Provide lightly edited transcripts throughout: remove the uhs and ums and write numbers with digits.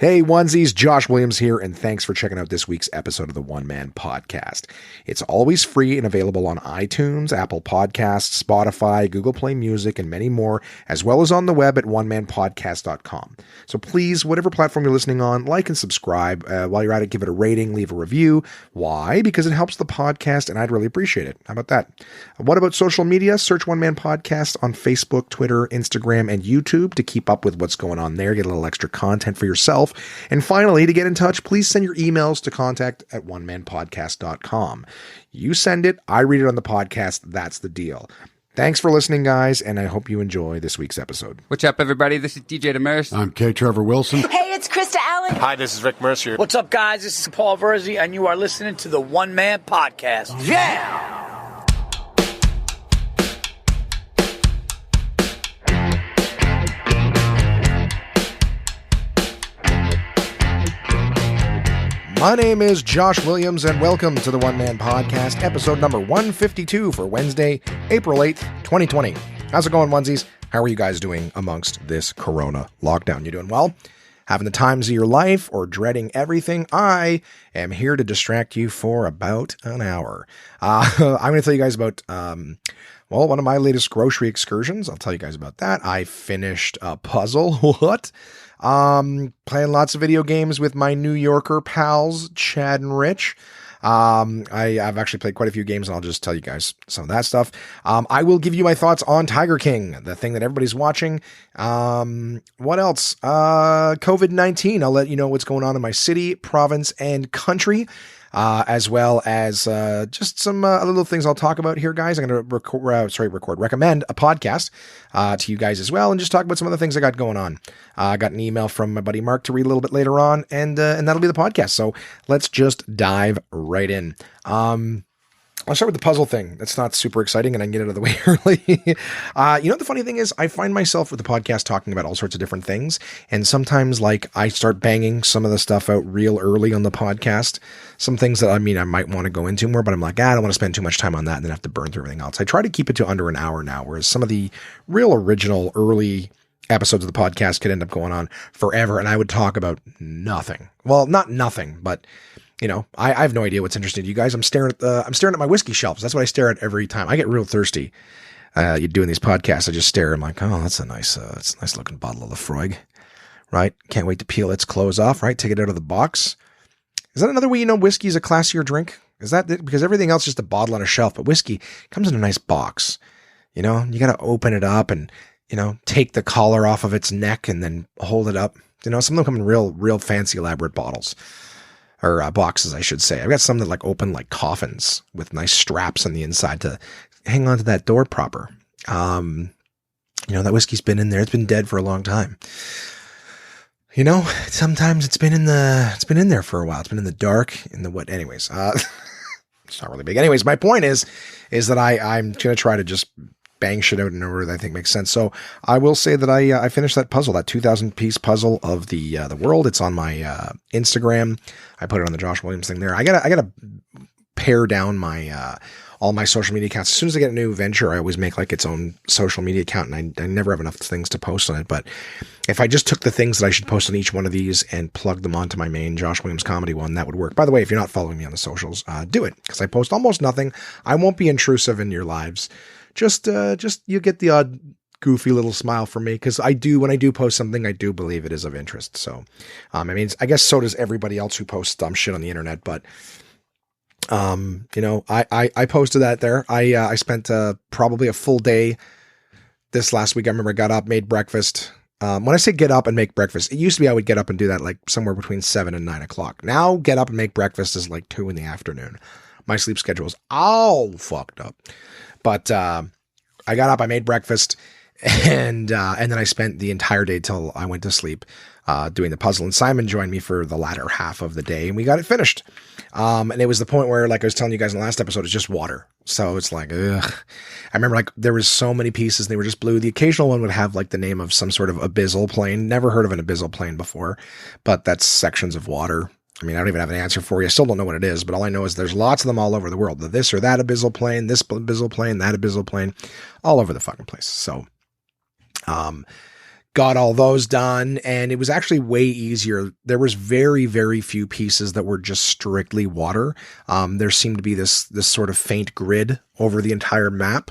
Hey onesies, Josh Williams here, and thanks for checking out this week's episode of the One Man Podcast. It's always free and available on iTunes, Apple Podcasts, Spotify, Google Play Music, and many more, as well as on the web at onemanpodcast.com. So please, whatever platform you're listening on, like and subscribe. While you're at it, give it a rating, leave a review. Why? Because it helps the podcast, and I'd really appreciate it. How about that? What about social media? Search One Man Podcast on Facebook, Twitter, Instagram, and YouTube to keep up with what's going on there. Get a little extra content for yourself. And finally, to get in touch, please send your emails to contact@onemanpodcast.com. You send it, I read it on the podcast. That's the deal. Thanks for listening, guys, and I hope you enjoy this week's episode. What's up, everybody? This is DJ Demers. I'm K. Trevor Wilson. Hey, it's Krista Allen. Hi, this is Rick Mercier. What's up, guys? This is Paul Verzi, and you are listening to the One Man Podcast. Yeah! My name is Josh Williams, and welcome to the One Man Podcast, episode number 152 for Wednesday, April 8th, 2020. How's it going, onesies? How are you guys doing amongst this corona lockdown? You doing well? Having the times of your life or dreading everything? I am here to distract you for about an hour. I'm going to tell you guys about, one of my latest grocery excursions. I'll tell you guys about that. I finished a puzzle. What? Playing lots of video games with my New Yorker pals, Chad and Rich. I've actually played quite a few games, and I'll just tell you guys some of that stuff. I will give you my thoughts on Tiger King, the thing that everybody's watching. What else? COVID-19. I'll let you know what's going on in my city, province, and country. As well as just some little things I'll talk about here, guys. I'm going to recommend a podcast to you guys as well, and just talk about some of the things I got going on. I got an email from my buddy Mark to read a little bit later on, and that'll be the podcast. So let's just dive right in. I'll start with the puzzle thing. That's not super exciting, and I can get it out of the way early. The funny thing is, I find myself with the podcast talking about all sorts of different things, and sometimes, I start banging some of the stuff out real early on the podcast. Some things that, I might want to go into more, but I'm like, I don't want to spend too much time on that and then have to burn through everything else. I try to keep it to under an hour now, whereas some of the real original early episodes of the podcast could end up going on forever, and I would talk about nothing. Well, not nothing, but I have no idea what's interesting to you guys. I'm staring at my whiskey shelves. That's what I stare at every time. I get real thirsty. You're doing these podcasts. I just stare. I'm like, oh, that's a nice looking bottle of Lafroig, right? Can't wait to peel its clothes off, right? Take it out of the box. Is that another way whiskey is a classier drink? Is that because everything else is just a bottle on a shelf, but whiskey comes in a nice box. You got to open it up and, take the collar off of its neck and then hold it up. Some of them come in real fancy, elaborate bottles. Or boxes, I should say. I've got some that open like coffins with nice straps on the inside to hang onto that door proper. That whiskey's been in there. It's been dead for a long time. Sometimes it's been in there for a while. It's been in the dark, in the what? Anyways, it's not really big. Anyways, my point is that I'm going to try to just bang shit out in order that I think makes sense. So I will say that I finished that puzzle, that 2,000 piece puzzle of the world. It's on my Instagram. I put it on the Josh Williams thing there. I gotta pare down my all my social media accounts. As soon as I get a new venture, I always make its own social media account, and I never have enough things to post on it. But if I just took the things that I should post on each one of these and plug them onto my main Josh Williams comedy one, that would work. By the way, if you're not following me on the socials, do it, because I post almost nothing. I won't be intrusive in your lives. Just you get the odd goofy little smile from me, because when I do post something, I do believe it is of interest. So, I guess so does everybody else who posts dumb shit on the internet, but I posted that there. I spent probably a full day this last week. I remember I got up, made breakfast. When I say get up and make breakfast, it used to be I would get up and do that somewhere between 7 and 9 o'clock. Now get up and make breakfast is 2 in the afternoon. My sleep schedule is all fucked up. But I got up, I made breakfast, and then I spent the entire day till I went to sleep doing the puzzle. And Simon joined me for the latter half of the day, and we got it finished. And it was the point where, like I was telling you guys in the last episode, it's just water. So it's ugh. I remember there was so many pieces, and they were just blue. The occasional one would have the name of some sort of abyssal plane. Never heard of an abyssal plane before, but that's sections of water. I don't even have an answer for you. I still don't know what it is, but all I know is there's lots of them all over the world. This or that abyssal plane, this abyssal plane, that abyssal plane, all over the fucking place. So, got all those done, and it was actually way easier. There was very, very few pieces that were just strictly water. There seemed to be this sort of faint grid over the entire map,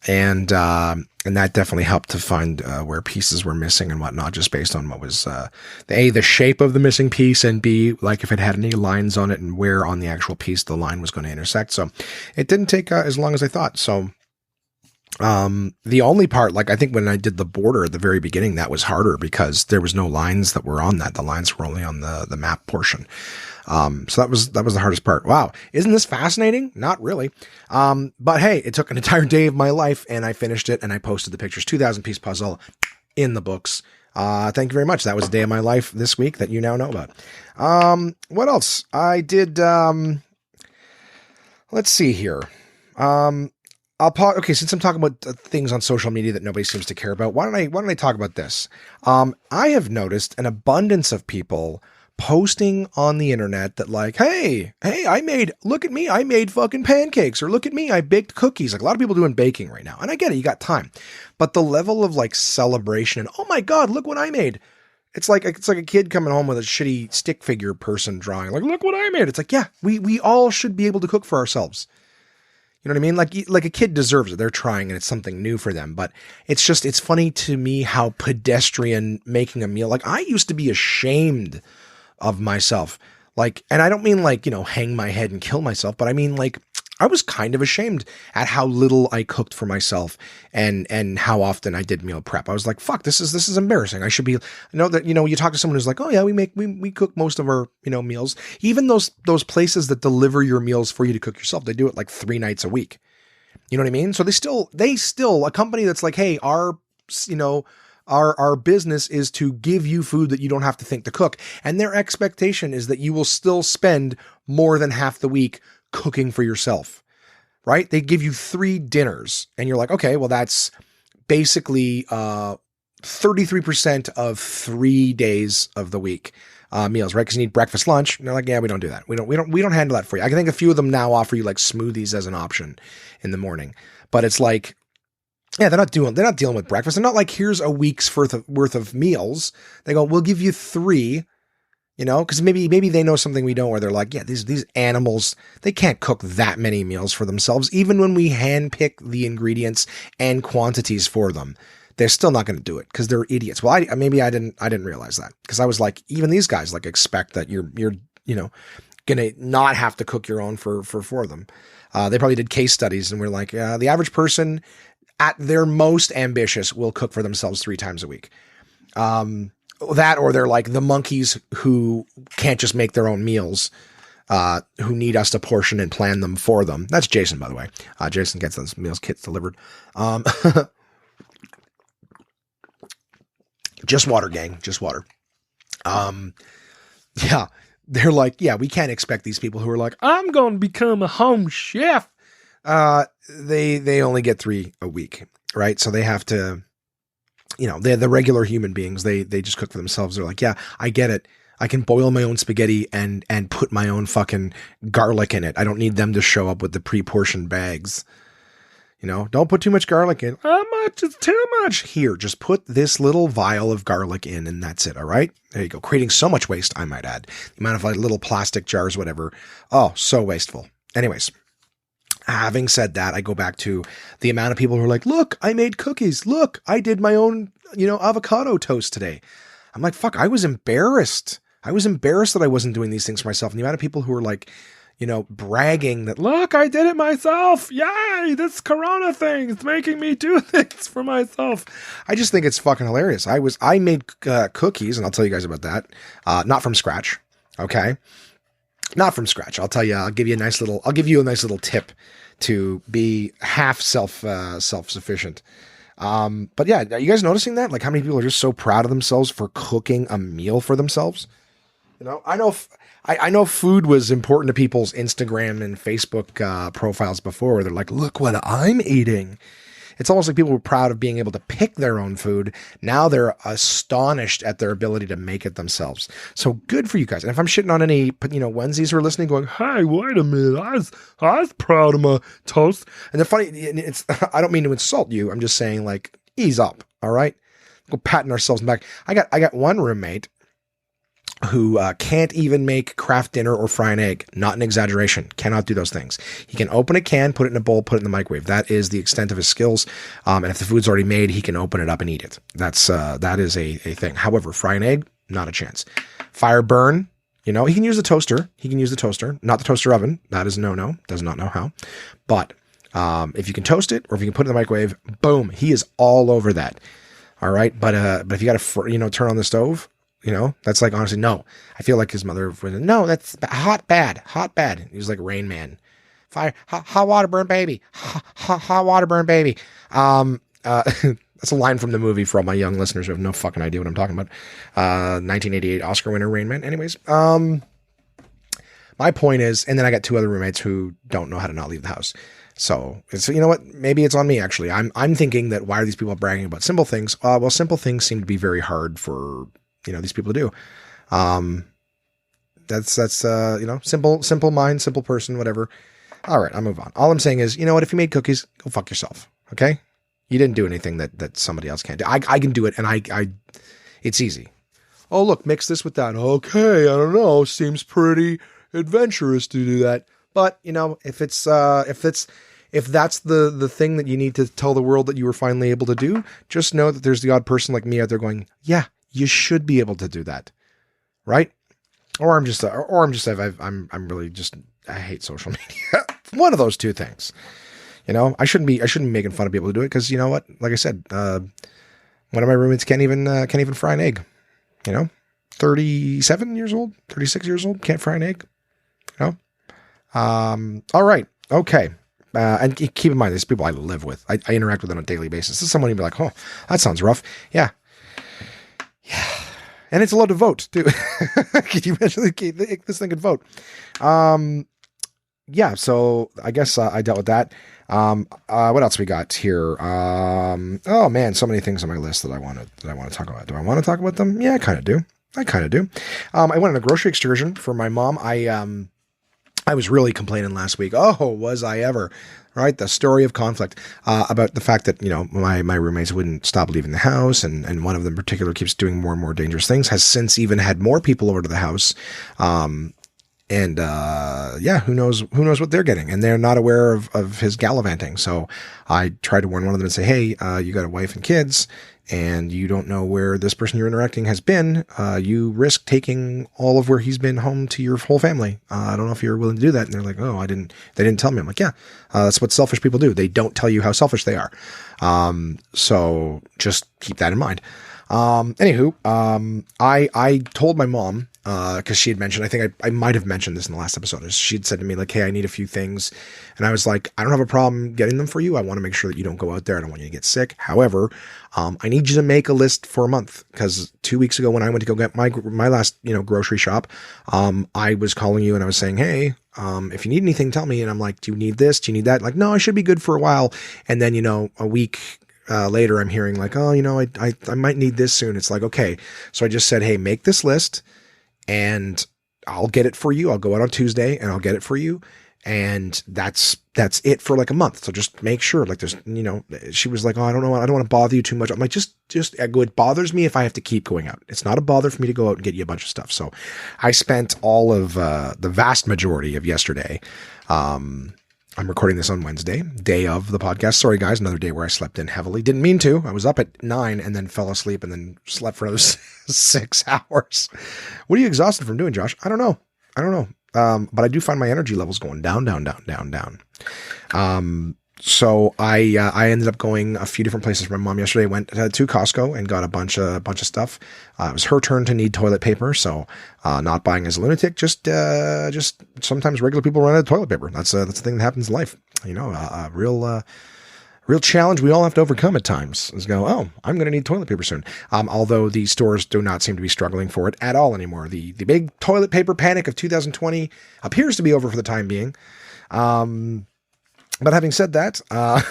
and that definitely helped to find where pieces were missing and whatnot, just based on what was the shape of the missing piece, and B, like if it had any lines on it and where on the actual piece the line was going to intersect. So it didn't take as long as I thought. So the only part, like I think when I did the border at the very beginning, that was harder because there was no lines that were on that. The lines were only on the map portion. So that was the hardest part. Wow. Isn't this fascinating? Not really. But hey, it took an entire day of my life and I finished it and I posted the pictures. 2,000 piece puzzle in the books. Thank you very much. That was a day of my life this week that you now know about. What else? I did, let's see here. Okay, since I'm talking about things on social media that nobody seems to care about, why don't I talk about this? I have noticed an abundance of people posting on the internet that like, hey, look at me, I made fucking pancakes, or look at me, I baked cookies. Like a lot of people doing baking right now. And I get it, you got time. But the level of like celebration and, oh my God, look what I made. It's like a kid coming home with a shitty stick figure person drawing. Like, look what I made. It's like, yeah, we all should be able to cook for ourselves. You know what I mean? Like a kid deserves it. They're trying and it's something new for them. But it's funny to me how pedestrian making a meal. Like I used to be ashamed of myself. Like, and I don't mean like, hang my head and kill myself, but I mean like, I was kind of ashamed at how little I cooked for myself and how often I did meal prep. I was like, fuck, this is embarrassing. I should be, you talk to someone who's like, oh yeah, we cook most of our, meals. Even those places that deliver your meals for you to cook yourself, they do it like 3 nights a week. You know what I mean? So they still, a company that's like, hey, our business is to give you food that you don't have to think to cook. And their expectation is that you will still spend more than half the week cooking for yourself, right? They give you 3 dinners and you're like, okay, well, that's basically 33% of 3 days of the week meals, right? Because you need breakfast, lunch. And they're like, yeah, we don't do that. We don't handle that for you. I think a few of them now offer you like smoothies as an option in the morning, but it's like, yeah, they're not dealing with breakfast. They're not like, here's a week's worth of meals. They go, we'll give you 3. Because maybe they know something we don't, where they're like, yeah, these animals, they can't cook that many meals for themselves. Even when we handpick the ingredients and quantities for them, they're still not going to do it because they're idiots. Well, I didn't realize that, because I was like, even these guys like expect that you're going to not have to cook your own for them. They probably did case studies and we're like, the average person at their most ambitious will cook for themselves 3 times a week. That, or they're like the monkeys who can't just make their own meals, who need us to portion and plan them for them. That's Jason, by the way. Jason gets those meals kits delivered. Just water, gang. Just water. Yeah, they're like, yeah, we can't expect these people who are like, I'm going to become a home chef. They only get 3 a week, right? So they have to, they're the regular human beings. They just cook for themselves. They're like, yeah, I get it. I can boil my own spaghetti and put my own fucking garlic in it. I don't need them to show up with the pre-portioned bags. Don't put too much garlic in. How much is too much? Here, just put this little vial of garlic in and that's it. All right. There you go. Creating so much waste, I might add. The amount of like little plastic jars, whatever. Oh, so wasteful. Anyways. Having said that, I go back to the amount of people who are like, look, I made cookies. Look, I did my own, avocado toast today. I'm like, fuck, I was embarrassed. I was embarrassed that I wasn't doing these things for myself. And the amount of people who are like, bragging that, look, I did it myself. Yay, this Corona thing is making me do things for myself. I just think it's fucking hilarious. I made cookies, and I'll tell you guys about that. Not from scratch. Okay. Not from scratch. I'll tell you, I'll give you a nice little tip to be half self-sufficient. But yeah, are you guys noticing that? Like how many people are just so proud of themselves for cooking a meal for themselves? I know food was important to people's Instagram and Facebook profiles before, where they're like, look what I'm eating. It's almost like people were proud of being able to pick their own food. Now they're astonished at their ability to make it themselves. So good for you guys. And if I'm shitting on any, onesies who are listening going, hey, wait a minute, I was proud of my toast. And the funny, I don't mean to insult you. I'm just saying, like, ease up. All right. go patting ourselves on the back. I got one roommate who can't even make Kraft dinner or fry an egg. Not an exaggeration. Cannot do those things. He can open a can, put it in a bowl, put it in the microwave. That is the extent of his skills. And if the food's already made, he can open it up and eat it. That is a thing. However, fry an egg, not a chance. Fire burn, he can use the toaster. Not the toaster oven. That is no. Does not know how. But if you can toast it or if you can put it in the microwave, boom, he is all over that. All right. But if you got to, turn on the stove, that's like, honestly, no. I feel like his mother was, no, that's hot, bad. He was like Rain Man. Fire, hot water, burn baby. Hot water, burn baby. That's a line from the movie for all my young listeners who have no fucking idea what I'm talking about. 1988 Oscar winner Rain Man. Anyways, my point is, and then I got two other roommates who don't know how to not leave the house. So you know what? Maybe it's on me, actually. I'm thinking that why are these people bragging about simple things? Well, simple things seem to be very hard for these people to do. That's simple mind, simple person, whatever. All right, I'll move on. All I'm saying is, you know what? If you made cookies, go fuck yourself. Okay. You didn't do anything that somebody else can't do. I can do it. And it's easy. Oh, look, mix this with that. Okay. I don't know. Seems pretty adventurous to do that. But if that's the thing that you need to tell the world that you were finally able to do, just know that there's the odd person like me out there going, yeah, you should be able to do that. Right. Or I'm really just, I hate social media. One of those two things, I shouldn't be making fun of people who do it. Cause you know what, like I said, one of my roommates can't even fry an egg, 37 years old, 36 years old, can't fry an egg, all right. Okay. And keep in mind, these people I live with, I interact with on a daily basis. This is someone who'd be like, oh, that sounds rough. Yeah. Yeah. And it's allowed to vote too. Could you imagine this thing could vote? Yeah. So I guess I dealt with that. What else we got here? Oh man, so many things on my list that I want to talk about. Do I want to talk about them? Yeah, I kind of do. I went on a grocery excursion for my mom. I was really complaining last week. Oh, was I ever? Right. The story of conflict, about the fact that, my roommates wouldn't stop leaving the house. And one of them in particular keeps doing more and more dangerous things, has since even had more people over to the house. Yeah, who knows what they're getting, and they're not aware of his gallivanting. So I tried to warn one of them and say, hey, you got a wife and kids, and you don't know where this person you're interacting has been. You risk taking all of where he's been home to your whole family. I don't know if you're willing to do that. And they're like, oh, they didn't tell me. I'm like, yeah, that's what selfish people do. They don't tell you how selfish they are. So just keep that in mind. Anywho, I told my mom, cause she had mentioned, I think I might have mentioned this in the last episode. She'd said to me like, hey, I need a few things. And I was like, I don't have a problem getting them for you. I want to make sure that you don't go out there. I don't want you to get sick. However, I need you to make a list for a month. Cause 2 weeks ago when I went to go get my last, grocery shop, I was calling you and I was saying, hey, if you need anything, tell me. And I'm like, do you need this? Do you need that? Like, no, I should be good for a while. And then, a week later, I'm hearing like, oh, I might need this soon. It's like, okay. So I just said, hey, make this list and I'll get it for you. I'll go out on Tuesday and I'll get it for you. And that's it for like a month. So just make sure, like there's, she was like, oh, I don't want to bother you too much. I'm like, just it bothers me if I have to keep going out. It's not a bother for me to go out and get you a bunch of stuff. So I spent all of, the vast majority of yesterday, I'm recording this on Wednesday, day of the podcast. Sorry, guys, another day where I slept in heavily. Didn't mean to. I was up at 9 and then fell asleep and then slept for another 6 hours. What are you exhausted from doing, Josh? I don't know. But I do find my energy levels going down. So I ended up going a few different places. My mom yesterday went to Costco and got a bunch of stuff. It was her turn to need toilet paper. So, not buying as a lunatic, just sometimes regular people run out of toilet paper. That's the thing that happens in life. A real challenge we all have to overcome at times is go, oh, I'm going to need toilet paper soon. Although the stores do not seem to be struggling for it at all anymore. The big toilet paper panic of 2020 appears to be over for the time being. But having said that, I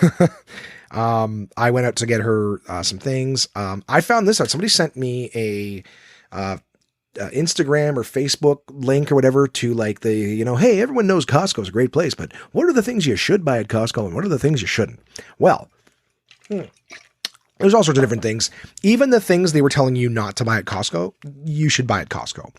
went out to get her some things. I found this out. Somebody sent me a Instagram or Facebook link or whatever to like the, hey, everyone knows Costco is a great place, but what are the things you should buy at Costco and what are the things you shouldn't? Well, There's all sorts of different things. Even the things they were telling you not to buy at Costco, you should buy at Costco.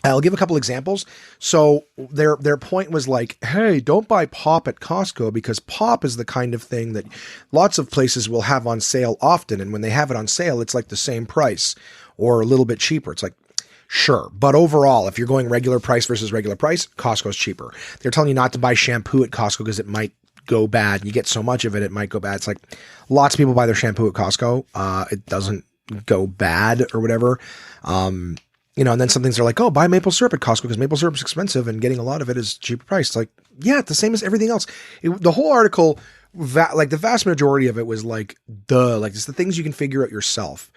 I'll give a couple examples. So their point was like, hey, don't buy pop at Costco because pop is the kind of thing that lots of places will have on sale often. And when they have it on sale, it's like the same price or a little bit cheaper. It's like, sure. But overall, if you're going regular price versus regular price, Costco's cheaper. They're telling you not to buy shampoo at Costco because it might go bad. You get so much of it, it might go bad. It's like lots of people buy their shampoo at Costco. It doesn't go bad or whatever. And then some things are like, oh, buy maple syrup at Costco because maple syrup is expensive and getting a lot of it is cheaper price. It's like, yeah, the same as everything else. The whole article, like the vast majority of it was like, it's the things you can figure out yourself.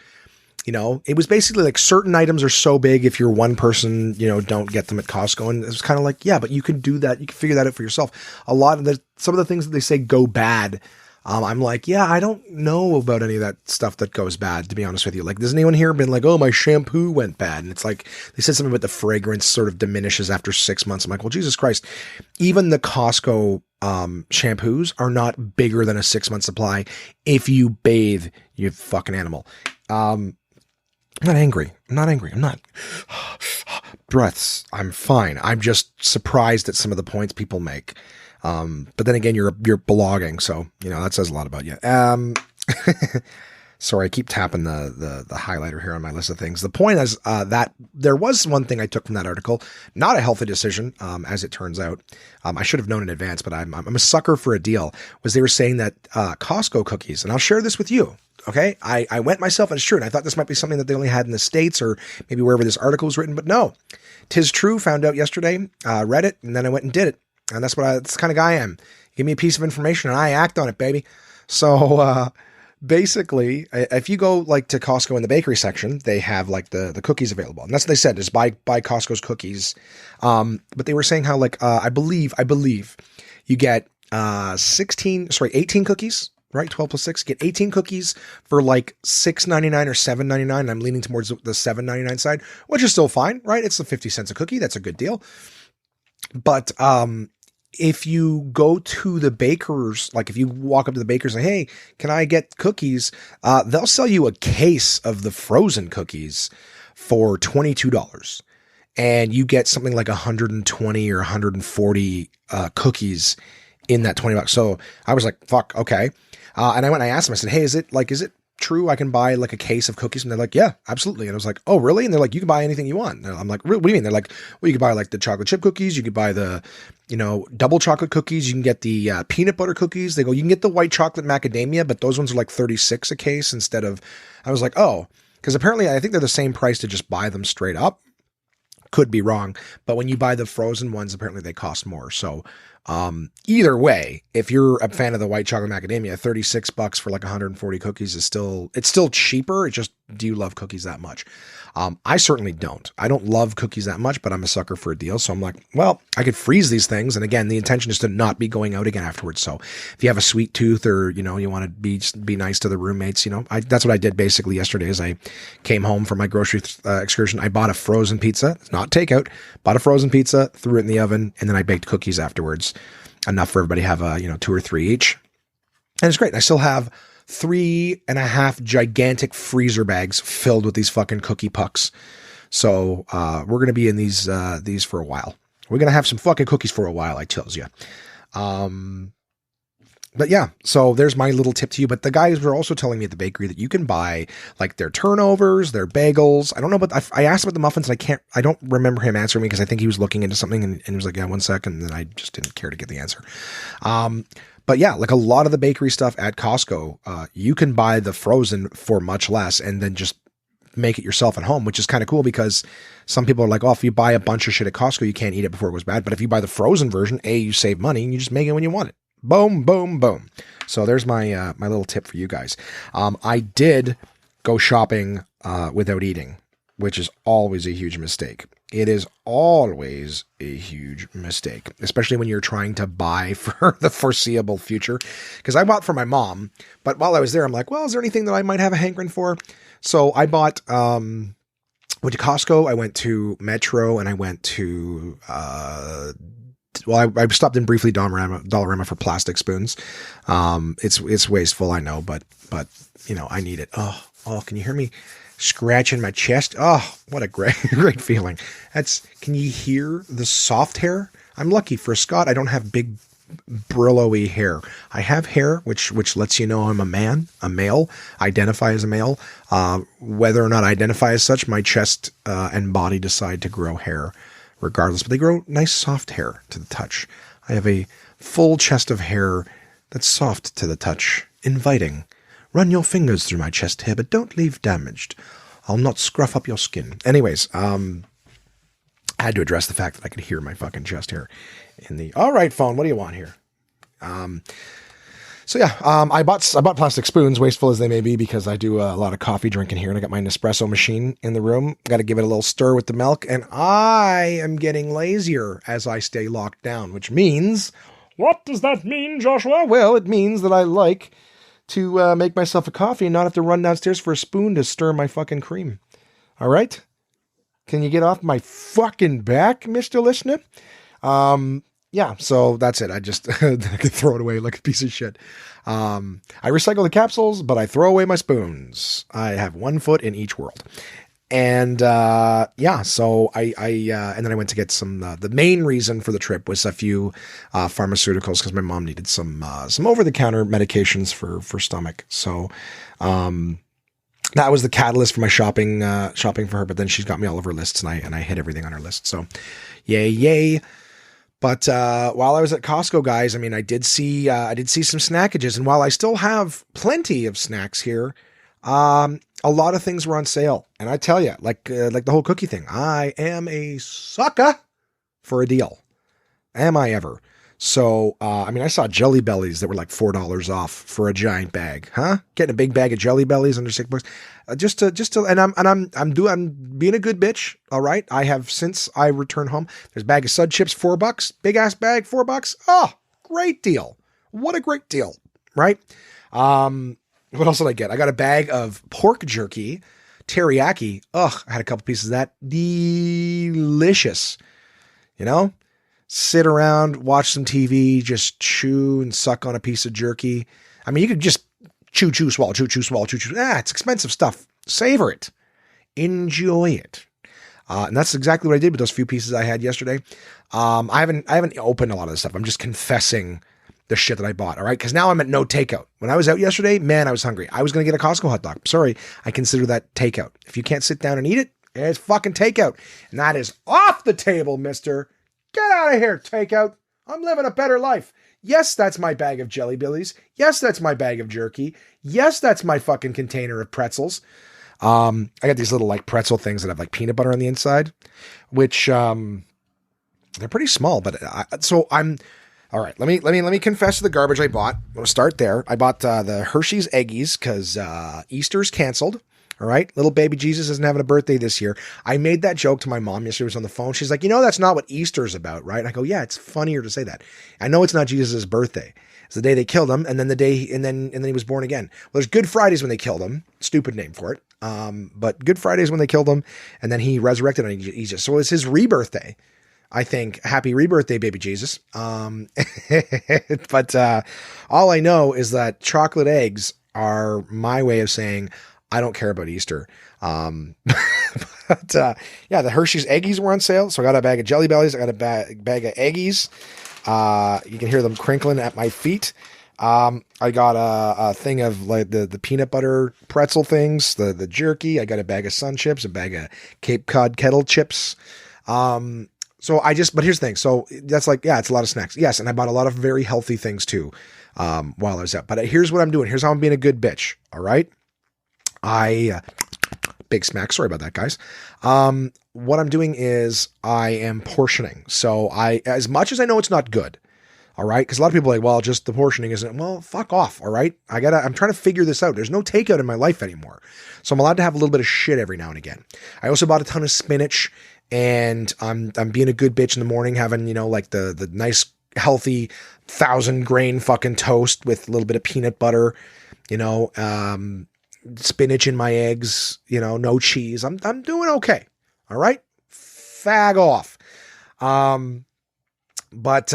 It was basically like certain items are so big if you're one person, don't get them at Costco. And it was kind of like, yeah, but you can do that. You can figure that out for yourself. Some of the things that they say go bad. I'm like, yeah, I don't know about any of that stuff that goes bad, to be honest with you. Like, has anyone here been like, oh, my shampoo went bad? And it's like, they said something about the fragrance sort of diminishes after 6 months. I'm like, well, Jesus Christ, even the Costco shampoos are not bigger than a 6-month supply if you bathe, you fucking animal. I'm not angry. I'm not. Breaths. I'm fine. I'm just surprised at some of the points people make. But then again, you're blogging, so that says a lot about you. Sorry, I keep tapping the highlighter here on my list of things. The point is that there was one thing I took from that article, not a healthy decision, as it turns out. I should have known in advance, but I'm a sucker for a deal. Was they were saying that Costco cookies, and I'll share this with you. Okay, I went myself, and it's true, and I thought this might be something that they only had in the States or maybe wherever this article was written, but no, 'tis true. Found out yesterday, read it, and then I went and did it. And that's that's the kind of guy I am. Give me a piece of information and I act on it, baby. So basically, if you go like to Costco in the bakery section, they have like the cookies available. And that's what they said, is buy Costco's cookies. But they were saying how like, I believe you get 18 cookies, right? 12 plus 6, get 18 cookies for like $6.99 or $7.99. I'm leaning towards the $7.99 side, which is still fine, right? It's the 50 cents a cookie. That's a good deal. But if you go to the bakers, like if you walk up to the bakers and say, hey, can I get cookies? They'll sell you a case of the frozen cookies for $22. And you get something like 120 or 140 cookies in that $20. So I was like, fuck, okay. And I went and I asked them, I said, hey, is it true I can buy like a case of cookies? And they're like, yeah, absolutely. And I was like, oh, really? And they're like, you can buy anything you want. And I'm like, what do you mean? They're like, well, you could buy like the chocolate chip cookies. You could buy the, double chocolate cookies. You can get the peanut butter cookies. They go, you can get the white chocolate macadamia, but those ones are like 36 a case instead of, I was like, oh, because apparently I think they're the same price to just buy them straight up. Could be wrong. But when you buy the frozen ones, apparently they cost more. So either way, if you're a fan of the white chocolate macadamia, $36 for like 140 cookies it's still cheaper. It's just, do you love cookies that much? I certainly don't. I don't love cookies that much, but I'm a sucker for a deal. So I'm like, well, I could freeze these things. And again, the intention is to not be going out again afterwards. So if you have a sweet tooth or, you want to be nice to the roommates, that's what I did basically yesterday as I came home from my grocery excursion. I bought a frozen pizza. It's not takeout. Bought a frozen pizza, threw it in the oven, and then I baked cookies afterwards. Enough for everybody to have 2 or 3 each. And it's great. I still have 3.5 gigantic freezer bags filled with these fucking cookie pucks. So we're going to be in these for a while. We're going to have some fucking cookies for a while, I tells you. But yeah, so there's my little tip to you. But the guys were also telling me at the bakery that you can buy like their turnovers, their bagels. I don't know, but I asked about the muffins and I don't remember him answering me because I think he was looking into something and he was like, yeah, 1 second. And then I just didn't care to get the answer. But yeah, like a lot of the bakery stuff at Costco, you can buy the frozen for much less and then just make it yourself at home, which is kind of cool because some people are like, oh, if you buy a bunch of shit at Costco, you can't eat it before it goes bad. But if you buy the frozen version, you save money and you just make it when you want it. Boom, boom, boom. So there's my my little tip for you guys. I did go shopping without eating, which is always a huge mistake. It is always a huge mistake, especially when you're trying to buy for the foreseeable future. Because I bought for my mom, but while I was there, I'm like, well, is there anything that I might have a hankering for? So I bought, went to Costco, I went to Metro, and I went to, I stopped in briefly Dollarama for plastic spoons. It's wasteful, I know, but you know, I need it. Oh, can you hear me scratching my chest? Oh, what a great feeling. Can you hear the soft hair? I'm lucky for a Scot. I don't have big Brillo-y hair. I have hair, which lets you know I'm a male, identify as a male. Whether or not I identify as such, my chest and body decide to grow hair regardless, but they grow nice soft hair to the touch. I have a full chest of hair that's soft to the touch, inviting. Run your fingers through my chest hair, but don't leave damaged. I'll not scruff up your skin. Anyways, I had to address the fact that I could hear my fucking chest hair in the, all right, phone, what do you want here? I bought plastic spoons, wasteful as they may be, because I do a lot of coffee drinking here, and I got my Nespresso machine in the room. Got to give it a little stir with the milk, and I am getting lazier as I stay locked down, which means, what does that mean, Joshua? Well, it means that I like to make myself a coffee and not have to run downstairs for a spoon to stir my fucking cream. All right? Can you get off my fucking back, Mr. Listener? Yeah, so that's it. I just I could throw it away like a piece of shit. I recycle the capsules, but I throw away my spoons. I have one foot in each world. And so I and then I went to get some, the main reason for the trip was a few pharmaceuticals, because my mom needed some over-the-counter medications for stomach. So that was the catalyst for my shopping for her, but then she's got me all of her lists, and I hit everything on her list. So yay. But while I was at Costco, guys, I mean, I did see some snackages, and while I still have plenty of snacks here, a lot of things were on sale. And I tell you, like the whole cookie thing, I am a sucker for a deal. Am I ever? So, I mean, I saw Jelly Bellies that were like $4 off for a giant bag, huh? Getting a big bag of Jelly Bellies under $6, I'm being a good bitch. All right. I have, since I returned home, there's a bag of Sud Chips, $4, big ass bag, $4. Oh, great deal. What a great deal. Right. What else did I get? I got a bag of pork jerky, teriyaki. Ugh, I had a couple pieces of that. Delicious. You know? Sit around, watch some TV, just chew and suck on a piece of jerky. I mean, you could just chew, swallow, chew, swallow, chew. It's expensive stuff. Savor it. Enjoy it. And that's exactly what I did with those few pieces I had yesterday. I haven't opened a lot of this stuff. I'm just confessing the shit that I bought. All right. Cause now I'm at no takeout. When I was out yesterday, man, I was hungry. I was going to get a Costco hot dog. Sorry. I consider that takeout. If you can't sit down and eat it, it's fucking takeout. And that is off the table, mister. Get out of here, takeout. I'm living a better life. Yes, that's my bag of Jelly Bellies. Yes, that's my bag of jerky. Yes, that's my fucking container of pretzels. I got these little like pretzel things that have like peanut butter on the inside, which they're pretty small, but all right, let me confess to the garbage I bought. I'm going to start there. I bought the Hershey's Eggies because Easter's canceled. All right, little baby Jesus isn't having a birthday this year. I made that joke to my mom yesterday. I was on the phone. She's like, you know, that's not what Easter's about, right? And I go, yeah, it's funnier to say that. I know it's not Jesus' birthday. It's the day they killed him, and then then he was born again. Well, there's Good Fridays when they killed him. Stupid name for it. But Good Fridays when they killed him, and then he resurrected on Easter. So it's his rebirthday. I think. Happy rebirthday, baby Jesus. But all I know is that chocolate eggs are my way of saying I don't care about Easter. But the Hershey's Eggies were on sale. So I got a bag of Jelly Bellies. I got a bag of Eggies. You can hear them crinkling at my feet. I got a thing of like the peanut butter pretzel things, the jerky. I got a bag of Sun Chips, a bag of Cape Cod kettle chips. But here's the thing. So that's like, yeah, it's a lot of snacks. Yes. And I bought a lot of very healthy things too, while I was out. But here's what I'm doing. Here's how I'm being a good bitch. All right. Big smack. Sorry about that, guys. What I'm doing is I am portioning. So as much as I know it's not good. All right. Cause a lot of people are like, well, just the portioning isn't, well, fuck off. All right. I'm trying to figure this out. There's no takeout in my life anymore. So I'm allowed to have a little bit of shit every now and again. I also bought a ton of spinach, and I'm being a good bitch in the morning, having, like the nice, healthy 1,000-grain fucking toast with a little bit of peanut butter, spinach in my eggs, no cheese. I'm doing okay. All right. Fag off. But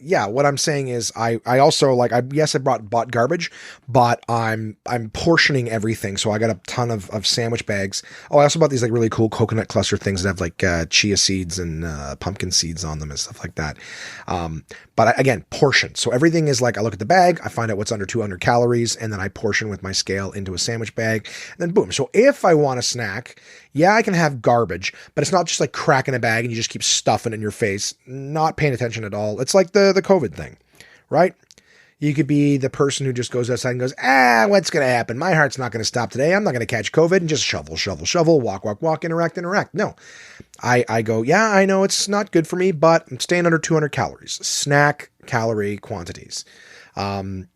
yeah, what I'm saying is I also like, yes, I bought garbage, but I'm portioning everything. So I got a ton of sandwich bags. Oh, I also bought these like really cool coconut cluster things that have like chia seeds and pumpkin seeds on them and stuff like that. But again, portion. So everything is like, I look at the bag, I find out what's under 200 calories, and then I portion with my scale into a sandwich bag, and then boom. So if I want a snack, yeah, I can have garbage, but it's not just like cracking a bag and you just keep stuffing it in your face, not paying attention at all. It's like the COVID thing, right? You could be the person who just goes outside and goes, what's going to happen? My heart's not going to stop today. I'm not going to catch COVID, and just shovel, walk, interact. No, I go, yeah, I know it's not good for me, but I'm staying under 200 calories, snack calorie quantities.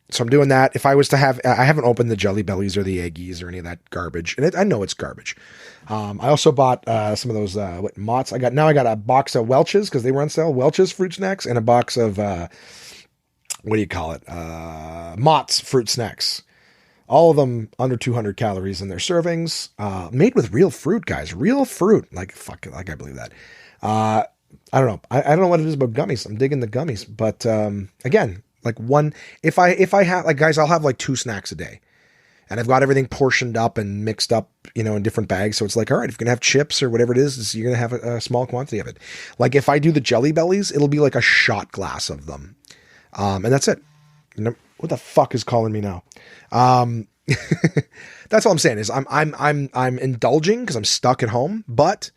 So I'm doing that. If I was to have, I haven't opened the Jelly Bellies or the Eggies or any of that garbage, and I know it's garbage. I also bought some of those Mott's. I got a box of Welch's because they were on sale. Welch's fruit snacks, and a box of what do you call it? Mott's fruit snacks. All of them under 200 calories in their servings. Made with real fruit, guys. Real fruit. Like fuck, like I believe that. I don't know. I don't know what it is about gummies. I'm digging the gummies, but again. Like one, if I have like, guys, I'll have like 2 snacks a day, and I've got everything portioned up and mixed up, in different bags. So it's like, all right, if you're going to have chips or whatever it is, you're going to have a small quantity of it. Like if I do the Jelly Bellies, it'll be like a shot glass of them. And that's it. What the fuck is calling me now? That's all I'm saying is I'm indulging because I'm stuck at home, but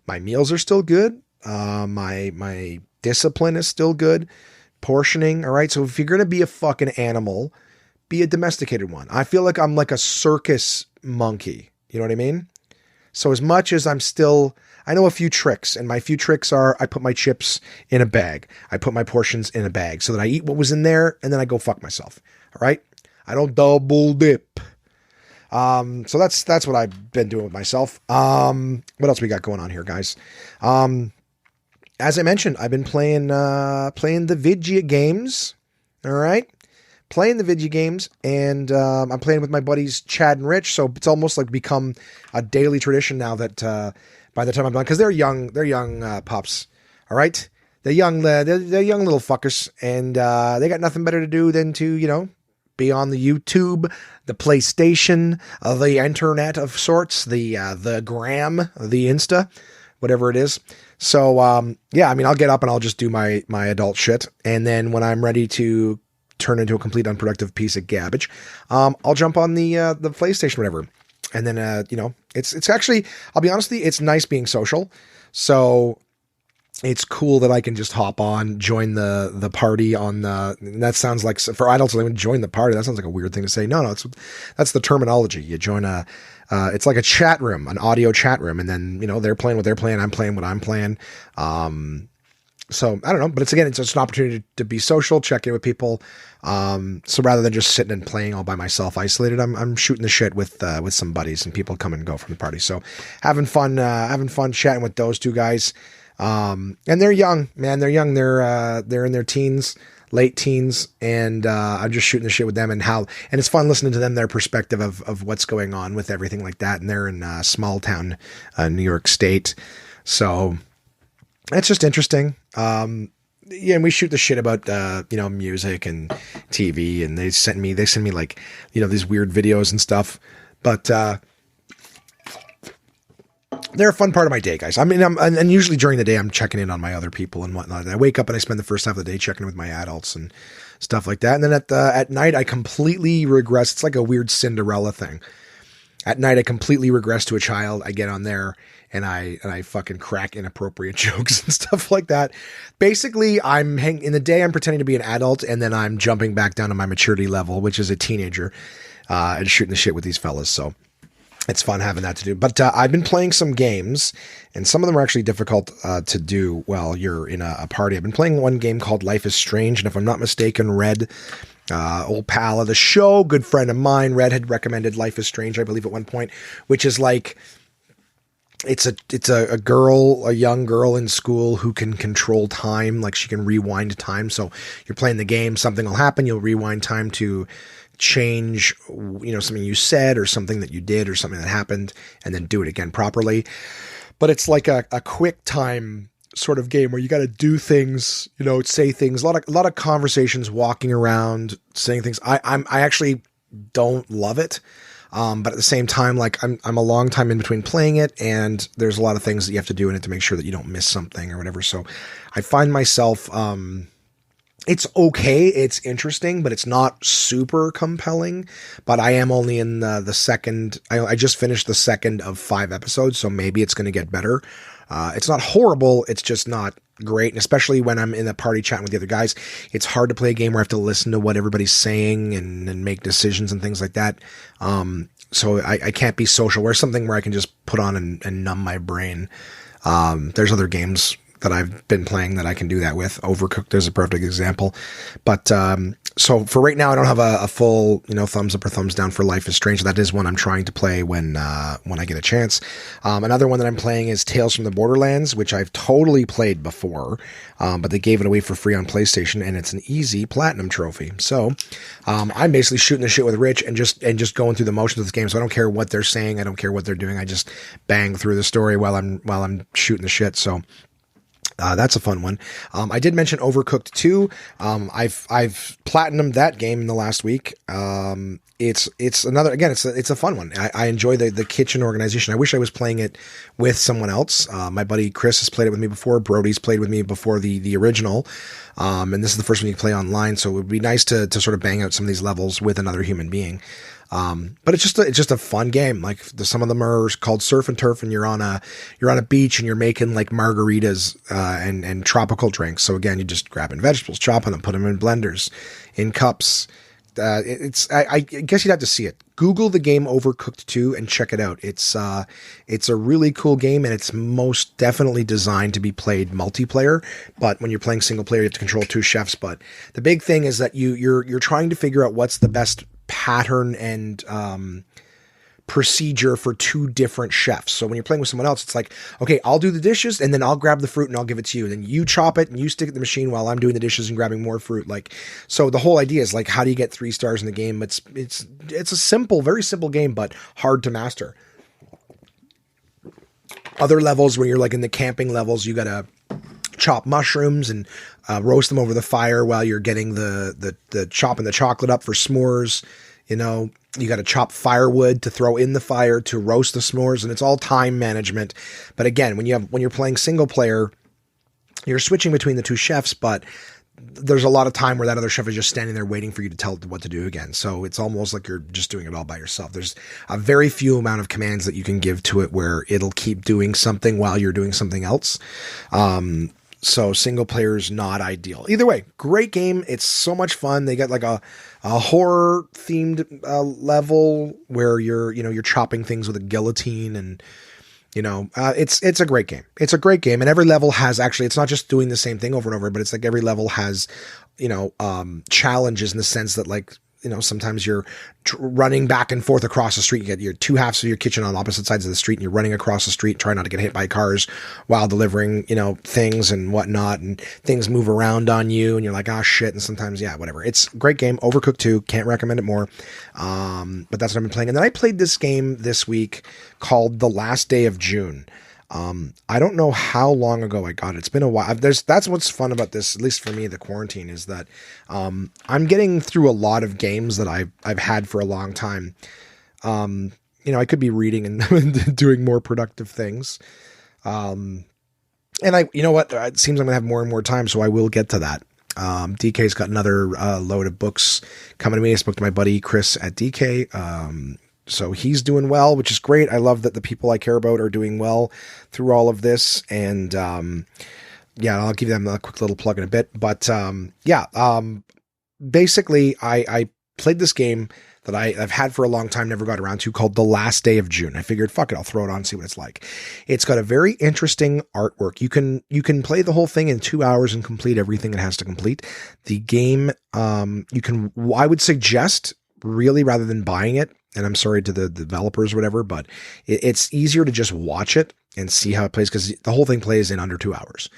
my meals are still good. My discipline is still good. Portioning. All right. So if you're going to be a fucking animal, be a domesticated one. I feel like I'm like a circus monkey. You know what I mean? So as much as I know a few tricks, and my few tricks are I put my chips in a bag. I put my portions in a bag so that I eat what was in there and then I go fuck myself. All right. I don't double dip. So that's what I've been doing with myself. What else we got going on here, guys? As I mentioned, I've been playing the video games. All right. Playing the video games, and I'm playing with my buddies Chad and Rich. So it's almost like become a daily tradition now that by the time I'm done, because they're young pups. All right. They're young little fuckers, and they got nothing better to do than to, be on the YouTube, the PlayStation, the internet of sorts, the gram, the Insta, whatever it is. So, yeah, I mean, I'll get up and I'll just do my adult shit. And then when I'm ready to turn into a complete unproductive piece of garbage, I'll jump on the PlayStation, whatever. And then, it's actually, I'll be honest with you, it's nice being social. So it's cool that I can just hop on, join the party on that sounds like, for adults, they would join the party. That sounds like a weird thing to say. No, that's the terminology. You join it's like a chat room, an audio chat room. And then, they're playing what they're playing. I'm playing what I'm playing. So I don't know, but it's an opportunity to be social, check in with people. So rather than just sitting and playing all by myself, isolated, I'm shooting the shit with some buddies, and people come and go from the party. So having fun chatting with those two guys. And they're young, man. They're young. They're in their teens, late teens. And, I'm just shooting the shit with them and it's fun listening to them, their perspective of what's going on with everything like that. And they're in small town, New York State. So it's just interesting. Yeah, and we shoot the shit about, music and TV, and they send me like, these weird videos and stuff, but, they're a fun part of my day, guys. I mean, and usually during the day, I'm checking in on my other people and whatnot. I wake up and I spend the first half of the day checking in with my adults and stuff like that. And then at night, I completely regress. It's like a weird Cinderella thing. At night, I completely regress to a child. I get on there and I fucking crack inappropriate jokes and stuff like that. Basically, in the day, I'm pretending to be an adult, and then I'm jumping back down to my maturity level, which is a teenager, and shooting the shit with these fellas. So it's fun having that to do. But I've been playing some games, and some of them are actually difficult to do while you're in a party. I've been playing one game called Life is Strange, and if I'm not mistaken, Red, old pal of the show, good friend of mine, Red, had recommended Life is Strange, I believe, at one point, which is like, it's a young girl in school who can control time, like she can rewind time. So you're playing the game, something will happen, you'll rewind time to change, something you said or something that you did or something that happened, and then do it again properly. But it's like a quick time sort of game where you got to do things, say things, a lot of conversations, walking around, saying things. I actually don't love it. But at the same time, like I'm a long time in between playing it, and there's a lot of things that you have to do in it to make sure that you don't miss something or whatever. So I find myself, it's okay. It's interesting, but it's not super compelling. But I am only in the second. I just finished the second of 5 episodes, so maybe it's going to get better. It's not horrible. It's just not great. And especially when I'm in the party chatting with the other guys, it's hard to play a game where I have to listen to what everybody's saying and make decisions and things like that. So I can't be social. Where's something where I can just put on and numb my brain. There's other games that I've been playing that I can do that with. Overcooked is a perfect example. But so for right now, I don't have a full, thumbs up or thumbs down for Life is Strange. That is one I'm trying to play when I get a chance. Another one that I'm playing is Tales from the Borderlands, which I've totally played before, but they gave it away for free on PlayStation, and it's an easy platinum trophy. So I'm basically shooting the shit with Rich and just going through the motions of this game. So I don't care what they're saying. I don't care what they're doing. I just bang through the story while I'm shooting the shit. So that's a fun one. I did mention Overcooked 2. I've platinumed that game in the last week. It's another, again, it's a fun one. I enjoy the kitchen organization. I wish I was playing it with someone else. My buddy Chris has played it with me before. Brody's played with me before the original. And this is the first one you can play online. So it would be nice to sort of bang out some of these levels with another human being. But it's just a fun game. Like some of them are called Surf and Turf, and you're on a beach and you're making like margaritas, and tropical drinks. So again, you're just grabbing vegetables, chopping them, put them in blenders, in cups. I guess you'd have to see it. Google the game Overcooked 2 and check it out. It's a really cool game, and it's most definitely designed to be played multiplayer. But when you're playing single player, you have to control 2 chefs. But the big thing is that you're trying to figure out what's the best pattern and procedure for 2 different chefs. So when you're playing with someone else, it's like, okay, I'll do the dishes and then I'll grab the fruit and I'll give it to you. Then you chop it and you stick it in the machine while I'm doing the dishes and grabbing more fruit. Like, so the whole idea is like, how do you get 3 stars in the game? It's a simple, very simple game, but hard to master. Other levels where you're like in the camping levels, you gotta chop mushrooms and roast them over the fire while you're getting the chopping the chocolate up for s'mores. You got to chop firewood to throw in the fire to roast the s'mores, and it's all time management. But again, when you're playing single player, you're switching between the 2 chefs, but there's a lot of time where that other chef is just standing there waiting for you to tell it what to do again. So it's almost like you're just doing it all by yourself. There's a very few amount of commands that you can give to it where it'll keep doing something while you're doing something else. So single player is not ideal. Either way, great game. It's so much fun. They got like a horror themed level where you're chopping things with a guillotine, and it's a great game. It's a great game, and every level has actually, it's not just doing the same thing over and over, but it's like every level has challenges in the sense that like, sometimes you're running back and forth across the street. You get your 2 halves of your kitchen on opposite sides of the street, and you're running across the street, trying not to get hit by cars while delivering, things and whatnot, and things move around on you, and you're like, oh shit. And sometimes, yeah, whatever. It's a great game. Overcooked 2. Can't recommend it more. But that's what I've been playing. And then I played this game this week called The Last Day of June. I don't know how long ago I got it. It's been a while. That's what's fun about this, at least for me, the quarantine, is that I'm getting through a lot of games that I've had for a long time. I could be reading and doing more productive things. And you know what? It seems I'm gonna have more and more time, so I will get to that. DK's got another load of books coming to me. I spoke to my buddy Chris at DK. So he's doing well, which is great. I love that the people I care about are doing well through all of this. And, I'll give them a quick little plug in a bit, but, basically I played this game that I've had for a long time, never got around to, called The Last Day of June. I figured, fuck it, I'll throw it on and see what it's like. It's got a very interesting artwork. You can play the whole thing in 2 hours and complete everything it has to complete. The game, I would suggest, really, rather than buying it, and I'm sorry to the developers or whatever, but it's easier to just watch it and see how it plays, because the whole thing plays in under 2 hours.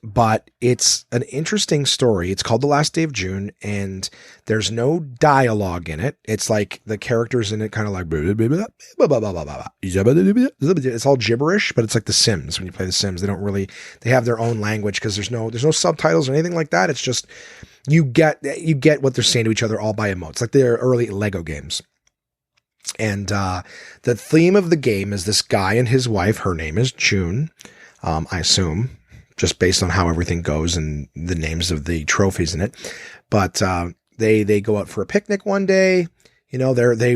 But it's an interesting story. It's called The Last Day of June, and there's no dialogue in it. It's like the characters in it kind of like it's all gibberish, but it's like The Sims. When you play The Sims, they have their own language because there's no subtitles or anything like that. It's just you get what they're saying to each other all by emotes, like their early Lego games. And the theme of the game is this guy and his wife. Her name is June, I assume, just based on how everything goes and the names of the trophies in it. But they go out for a picnic one day. You know, they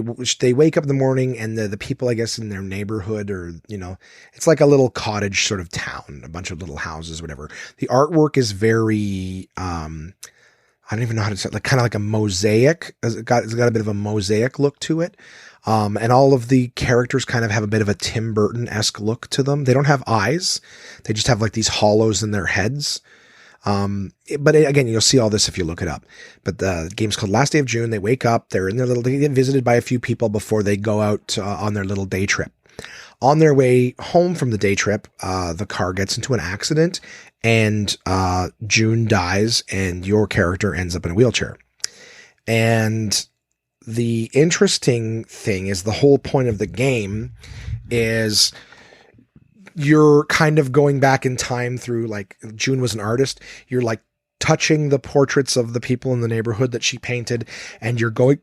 wake up in the morning, and the people, I guess, in their neighborhood, or, you know, it's like a little cottage sort of town, a bunch of little houses, whatever. The artwork is very, I don't even know how to say it, like kind of like a mosaic. It's got a bit of a mosaic look to it. And all of the characters kind of have a bit of a Tim Burton-esque look to them. They don't have eyes. They just have like these hollows in their heads. But again, you'll see all this if you look it up. But the game's called Last Day of June. They wake up, they get visited by a few people before they go out on their little day trip. On their way home from the day trip, the car gets into an accident, and June dies, and your character ends up in a wheelchair. And the interesting thing is, the whole point of the game is you're kind of going back in time through, like, June was an artist. You're like touching the portraits of the people in the neighborhood that she painted, and you're going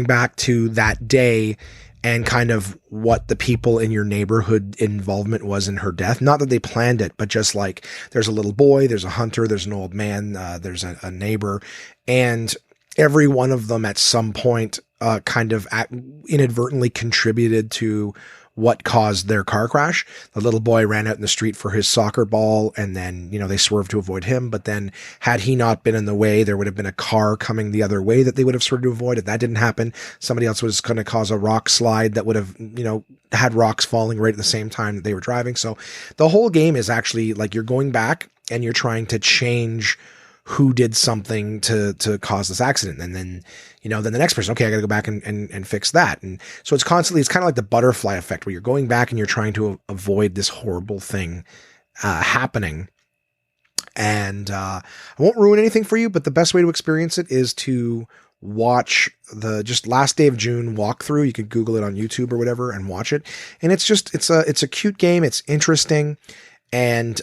back to that day and kind of what the people in your neighborhood involvement was in her death. Not that they planned it, but just like there's a little boy, there's a hunter, there's an old man, there's a neighbor, and every one of them at some point kind of inadvertently contributed to what caused their car crash. The little boy ran out in the street for his soccer ball, and then, you know, they swerved to avoid him. But then had he not been in the way, there would have been a car coming the other way that they would have swerved to avoid. If that didn't happen, somebody else was going to cause a rock slide that would have, you know, had rocks falling right at the same time that they were driving. So the whole game is actually like you're going back and you're trying to change who did something to cause this accident. And then, you know, then the next person, okay, I got to go back and fix that. And so it's kind of like the butterfly effect, where you're going back and you're trying to avoid this horrible thing happening. And I won't ruin anything for you, but the best way to experience it is to watch the just Last Day of June walkthrough. You could Google it on YouTube or whatever and watch it. And it's a cute game. It's interesting. And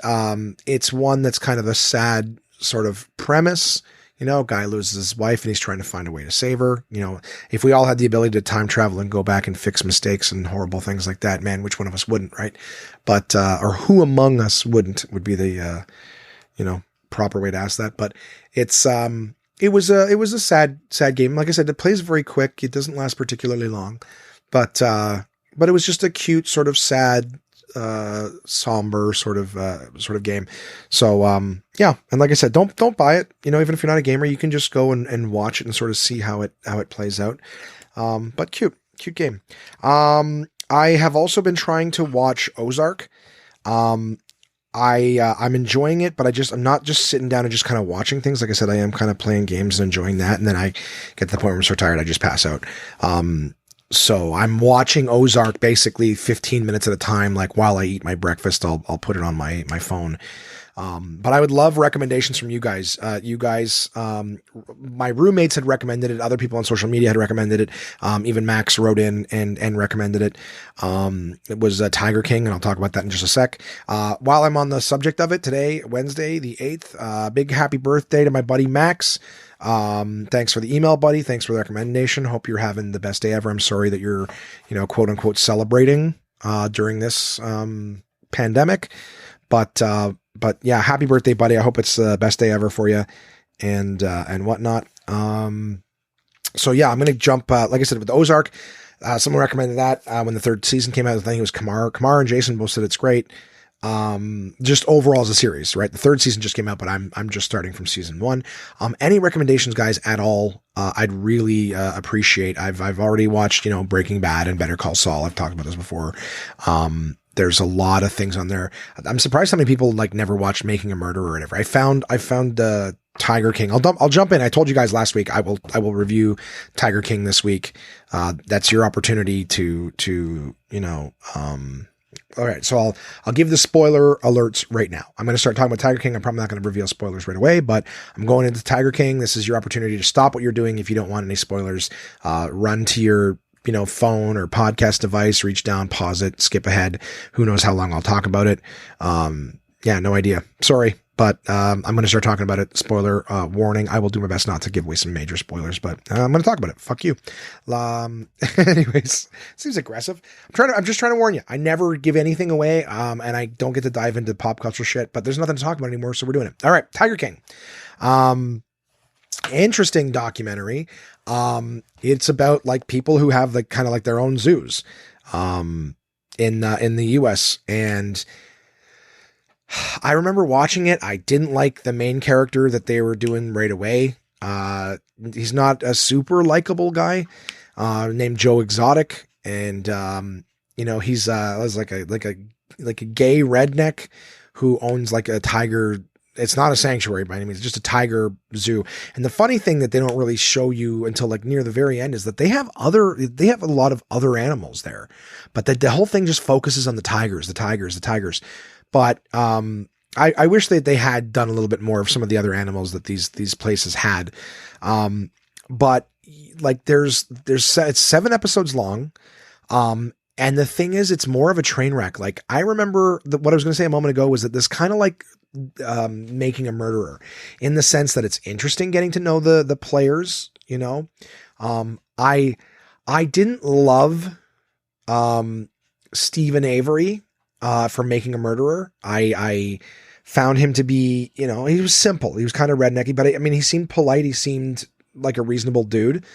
it's one that's kind of a sad sort of premise. You know, guy loses his wife and he's trying to find a way to save her. You know, if we all had the ability to time travel and go back and fix mistakes and horrible things like that, man, which one of us wouldn't, right? But, or who among us wouldn't, would be the, you know, proper way to ask that. But it's, it was a sad game. Like I said, it plays very quick. It doesn't last particularly long, but it was just a cute sort of sad, somber sort of game. So, yeah. And like I said, don't buy it. You know, even if you're not a gamer, you can just go and watch it and sort of see how it plays out. But cute game. I have also been trying to watch Ozark. I'm enjoying it, but I'm not just sitting down and just kind of watching things. Like I said, I am kind of playing games and enjoying that. And then I get to the point where I'm so tired, I just pass out. So I'm watching Ozark basically 15 minutes at a time. Like while I eat my breakfast, I'll put it on my phone. But I would love recommendations from you guys. My roommates had recommended it. Other people on social media had recommended it. Even Max wrote in and recommended it. It was Tiger King, and I'll talk about that in just a sec. While I'm on the subject of it, today, Wednesday, the 8th, big happy birthday to my buddy Max. Thanks for the email, buddy. Thanks for the recommendation. Hope you're having the best day ever. I'm sorry that you're, you know, quote unquote celebrating, during this, pandemic, but yeah, happy birthday, buddy. I hope it's the best day ever for you and whatnot. So yeah, I'm going to jump, like I said, with the Ozark, someone recommended that, when the 3rd season came out. I think it was Kamar and Jason both said it's great. Just overall as a series, right? The 3rd season just came out, but I'm just starting from season 1. Any recommendations, guys, at all? I'd really, appreciate. I've already watched, you know, Breaking Bad and Better Call Saul. I've talked about this before. There's a lot of things on there. I'm surprised how many people like never watched Making a Murderer or whatever. I found Tiger King. I'll jump in. I told you guys last week, I will review Tiger King this week. That's your opportunity to, you know, All right, so I'll give the spoiler alerts right now. I'm going to start talking about Tiger King. I'm probably not going to reveal spoilers right away, but I'm going into Tiger King. This is your opportunity to stop what you're doing if you don't want any spoilers. Run to your phone or podcast device, reach down, pause it, skip ahead. Who knows how long I'll talk about it. Yeah, no idea. Sorry. But I'm going to start talking about it. Spoiler warning. I will do my best not to give away some major spoilers, but I'm going to talk about it. Fuck you. Anyways, seems aggressive. I'm just trying to warn you. I never give anything away, and I don't get to dive into pop culture shit, but there's nothing to talk about anymore, so we're doing it. All right, Tiger King. Interesting documentary. It's about like people who have like kind of like their own zoos in the US, and I remember watching it. I didn't like the main character that they were doing right away. He's not a super likable guy, named Joe Exotic. And, he's, like a gay redneck who owns like a tiger. It's not a sanctuary by any means, it's just a tiger zoo. And the funny thing that they don't really show you until like near the very end is that they have a lot of other animals there, but the whole thing just focuses on the tigers. But I wish that they had done a little bit more of some of the other animals that these places had. But like it's 7 episodes long. And the thing is, it's more of a train wreck. Like I remember what I was going to say a moment ago was that this kind of like Making a Murderer, in the sense that it's interesting getting to know the players. I didn't love Stephen Avery. For Making a Murderer. I found him to be, he was simple. He was kind of rednecky, but he seemed polite. He seemed like a reasonable dude.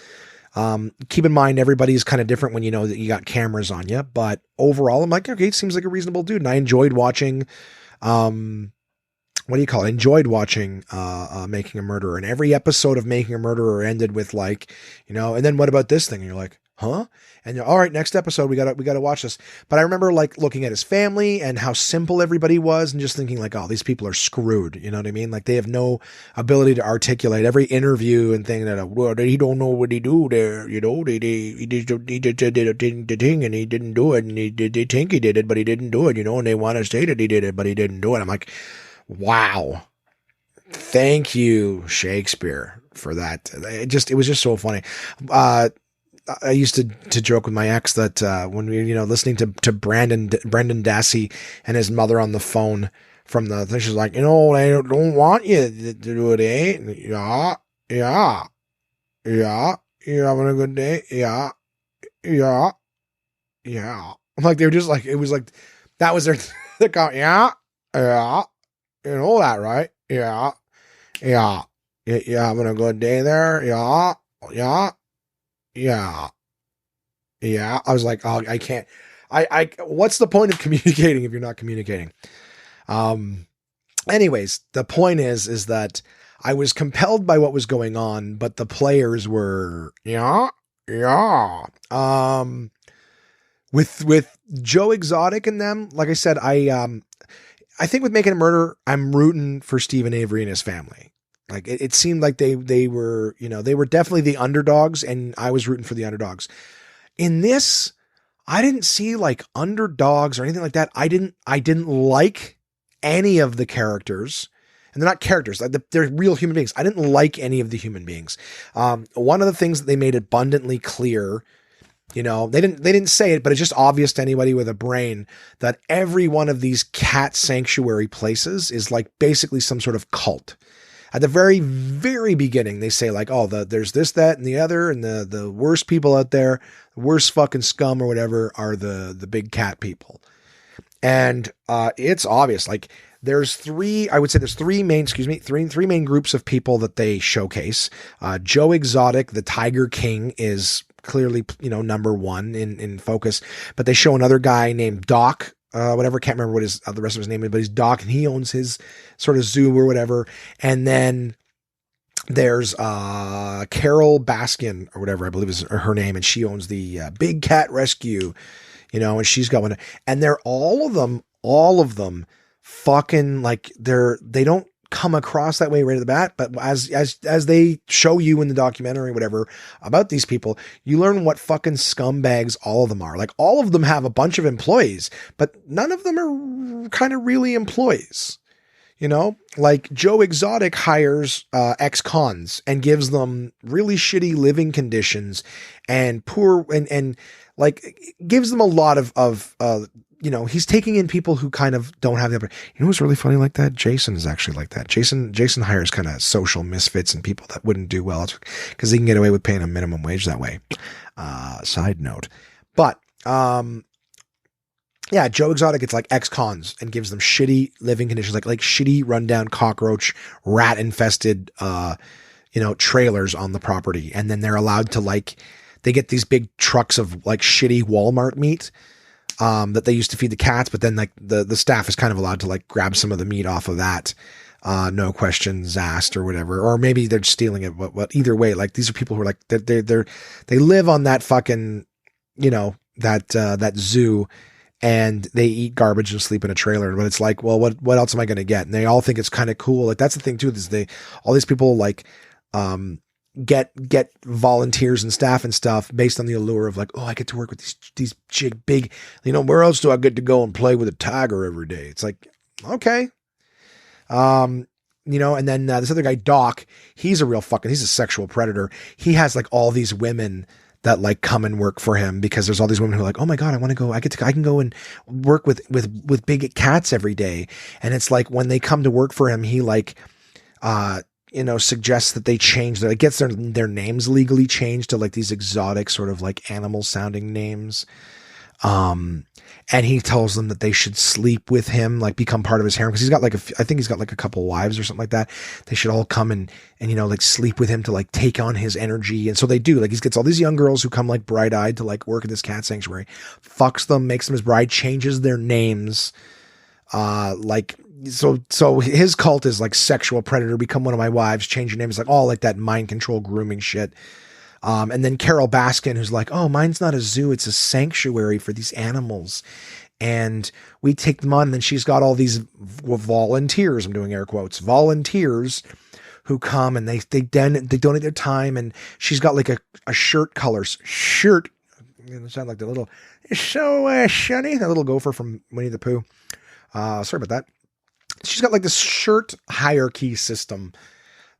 Keep in mind, everybody's kind of different when you know that you got cameras on you, but overall, I'm like, okay, it seems like a reasonable dude. And I enjoyed watching, enjoyed watching, Making a Murderer. And every episode of Making a Murderer ended with like, and then what about this thing? And you're like, huh? And all right, next episode, we gotta watch this. But I remember like looking at his family and how simple everybody was, and just thinking like, oh, these people are screwed. You know what I mean? Like they have no ability to articulate every interview and thing that, well, he don't know what he do there. He just did a thing and he didn't do it, and they think he did it, but he didn't do it. And they want to say that he did it, but he didn't do it. I'm like, wow, thank you, Shakespeare, for that. It was just so funny. I used to joke with my ex that when we listening to Brendan Dassey and his mother on the phone from the thing, she's like, they don't want you to do it, eh? Yeah, you're having a good day, yeah. I'm like, they were just like, it was like that was their comment. Yeah, you know that, right? Yeah, you having a good day there, yeah. I was like, oh, I can't, what's the point of communicating if you're not communicating? Anyways, the point is that I was compelled by what was going on, but the players were, with Joe Exotic and them, like I said, I think with Making a Murder, I'm rooting for Stephen Avery and his family. Like it seemed like they were, they were definitely the underdogs, and I was rooting for the underdogs. In this, I didn't see like underdogs or anything like that. I didn't like any of the characters, and they're not characters. They're real human beings. I didn't like any of the human beings. One of the things that they made abundantly clear, they didn't say it, but it's just obvious to anybody with a brain that every one of these cat sanctuary places is like basically some sort of cult. At the very, very beginning, they say like, oh, there's this, that, and the other, and the worst people out there, the worst fucking scum or whatever are the big cat people. And it's obvious. Like there's three main groups of people that they showcase. Joe Exotic, the Tiger King, is clearly, number one in focus, but they show another guy named Doc, whatever, can't remember what the rest of his name is, but he's Doc, and he owns his sort of zoo or whatever. And then there's Carol Baskin or whatever, I believe is her name, and she owns the Big Cat Rescue, and she's got one. And they're all of them fucking like they don't come across that way right at the bat, but as they show you in the documentary, whatever, about these people, you learn what fucking scumbags all of them are. Like, all of them have a bunch of employees, but none of them are kind of really employees. You know, like Joe Exotic hires ex-cons and gives them really shitty living conditions and poor and like gives them a lot of you know, he's taking in people who kind of don't have the upper. You know what's really funny like that? Jason is actually like that. Jason hires kind of social misfits and people that wouldn't do well because he can get away with paying a minimum wage that way. Side note. But yeah, Joe Exotic gets like ex-cons and gives them shitty living conditions, like shitty rundown cockroach, rat infested, you know, trailers on the property. And then they're allowed to they get these big trucks of like shitty Walmart meat, that they used to feed the cats. But then like the staff is kind of allowed to like grab some of the meat off of that. No questions asked or whatever, or maybe they're stealing it. But either way, like these are people who are like, they live on that fucking, you know, that zoo. And they eat garbage and sleep in a trailer. But it's like, well, what else am I going to get? And they all think it's kind of cool. Like, that's the thing too, is all these people like, get volunteers and staff and stuff based on the allure of like, oh, I get to work with these big, you know, where else do I get to go and play with a tiger every day? It's like, okay. You know, and then this other guy, Doc, he's a sexual predator. He has like all these women that like come and work for him because there's all these women who are like, oh my God, I can go and work with big cats every day. And it's like, when they come to work for him, he like, you know, suggests that they change gets their names legally changed to like these exotic sort of like animal sounding names. And he tells them that they should sleep with him, like become part of his harem. Cause I think he's got like a couple wives or something like that. They should all come and, you know, like sleep with him to like take on his energy. And so they do. Like, he gets all these young girls who come like bright eyed to like work at this cat sanctuary, fucks them, makes them his bride, changes their names. So his cult is like sexual predator, become one of my wives, change your name. It's like all like that mind control grooming shit. And then Carol Baskin, who's like, oh, mine's not a zoo. It's a sanctuary for these animals. And we take them on. And then she's got all these volunteers. I'm doing air quotes, volunteers who come and they donate their time. And she's got like a shirt colors shirt. You know, sound like the little, so shiny, that little gopher from Winnie the Pooh. Sorry about that. She's got like this shirt hierarchy system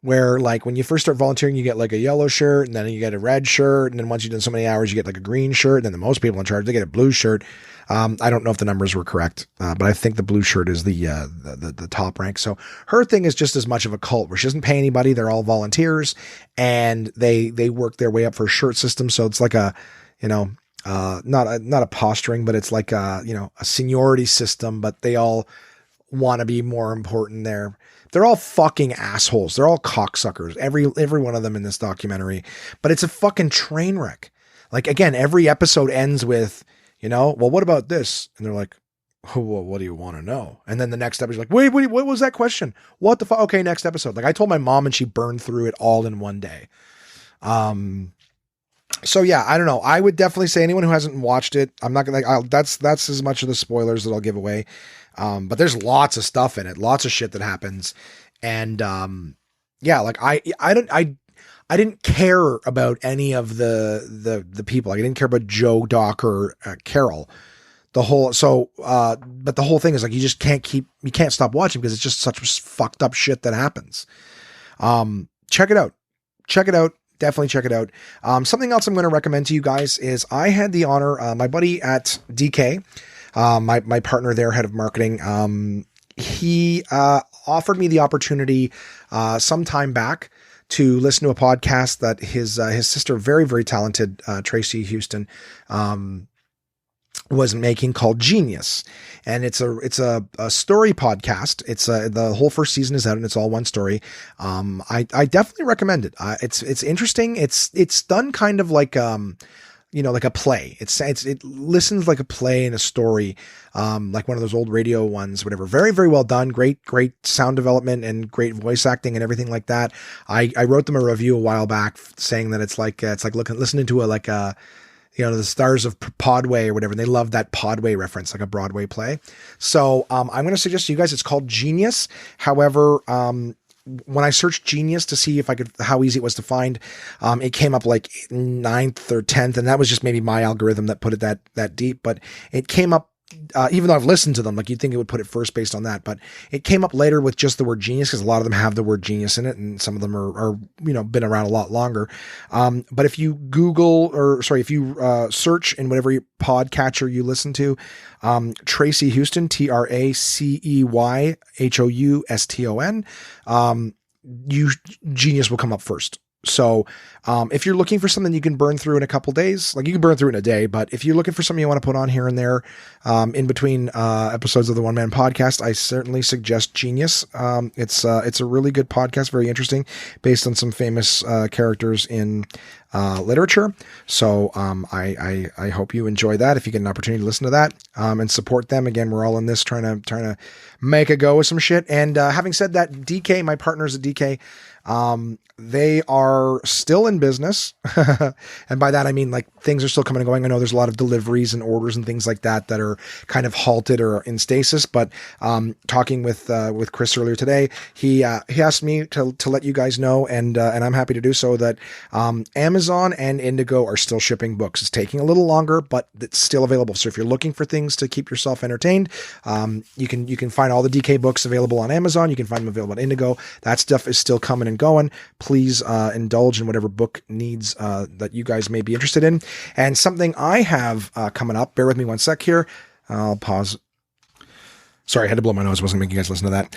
where like when you first start volunteering, you get like a yellow shirt and then you get a red shirt. And then once you've done so many hours, you get like a green shirt. And then the most people in charge, they get a blue shirt. I don't know if the numbers were correct, but I think the blue shirt is the top rank. So her thing is just as much of a cult where she doesn't pay anybody. They're all volunteers and they work their way up for a shirt system. So it's like a, you know, not a posturing, but it's like a, you know, a seniority system, but they all want to be more important there. They're all fucking assholes. They're all cocksuckers. Every one of them in this documentary, but it's a fucking train wreck. Like, again, every episode ends with, you know, well, what about this? And they're like, oh, well, what do you want to know? And then the next episode, like, wait, what was that question? What the fuck? Okay. Next episode. Like, I told my mom and she burned through it all in one day. So yeah, I don't know. I would definitely say anyone who hasn't watched it, I'm not gonna, that's as much of the spoilers that I'll give away. But there's lots of stuff in it, lots of shit that happens. And, yeah, like I didn't care about any of the people. Like, I didn't care about Joe, Doc, or Carol. But the whole thing is like, you can't stop watching because it's just such fucked up shit that happens. Check it out. Definitely check it out. Something else I'm going to recommend to you guys is I had the honor, my buddy at DK, my partner there, head of marketing, he offered me the opportunity some time back to listen to a podcast that his sister, very, very talented, Tracy Houston, was making called Genius. And it's a story podcast. It's the whole first season is out and it's all one story. I definitely recommend it. It's interesting. It's done kind of like, you know, like a play. It listens like a play and a story, like one of those old radio ones, whatever. Very, very well done. Great sound development and great voice acting and everything like that. I wrote them a review a while back saying that it's like listening to the stars of Podway or whatever. And they love that Podway reference, like a Broadway play. So I'm going to suggest to you guys, it's called Genius. However, when I searched Genius to see how easy it was to find, it came up like 9th or 10th. And that was just maybe my algorithm that put it that deep, but it came up, even though I've listened to them, like you'd think it would put it first based on that, but it came up later with just the word genius, because a lot of them have the word genius in it, and some of them are been around a lot longer. But if you if you search in whatever podcatcher you listen to, Tracy Houston, TracyHouston, Genius will come up first. So, if you're looking for something you can burn through in a couple days, like you can burn through in a day, but if you're looking for something you want to put on here and there, in between, episodes of the One Man Podcast, I certainly suggest Genius. It's a really good podcast, very interesting, based on some famous, characters in, literature. So, I hope you enjoy that. If you get an opportunity to listen to that, and support them. Again, we're all in this trying to make a go with some shit. And, having said that, DK, my partners at DK, they are still in business. And by that, I mean, like, things are still coming and going. I know there's a lot of deliveries and orders and things like that are kind of halted or in stasis, but, talking with Chris earlier today, he asked me to let you guys know, and I'm happy to do so, that, Amazon and Indigo are still shipping books. It's taking a little longer, but it's still available. So if you're looking for things to keep yourself entertained, you can find all the DK books available on Amazon. You can find them available on Indigo. That stuff is still coming and going. Please indulge in whatever book needs that you guys may be interested in. And something I have coming up, bear with me one sec here. I'll pause. Sorry, I had to blow my nose. I wasn't making you guys listen to that.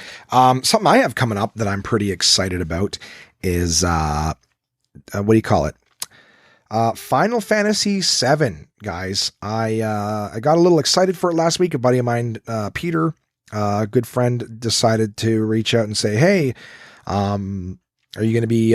Something I have coming up that I'm pretty excited about is, what do you call it? Final Fantasy VII, guys. I got a little excited for it last week. A buddy of mine, Peter, a good friend, decided to reach out and say, hey, are you going to be,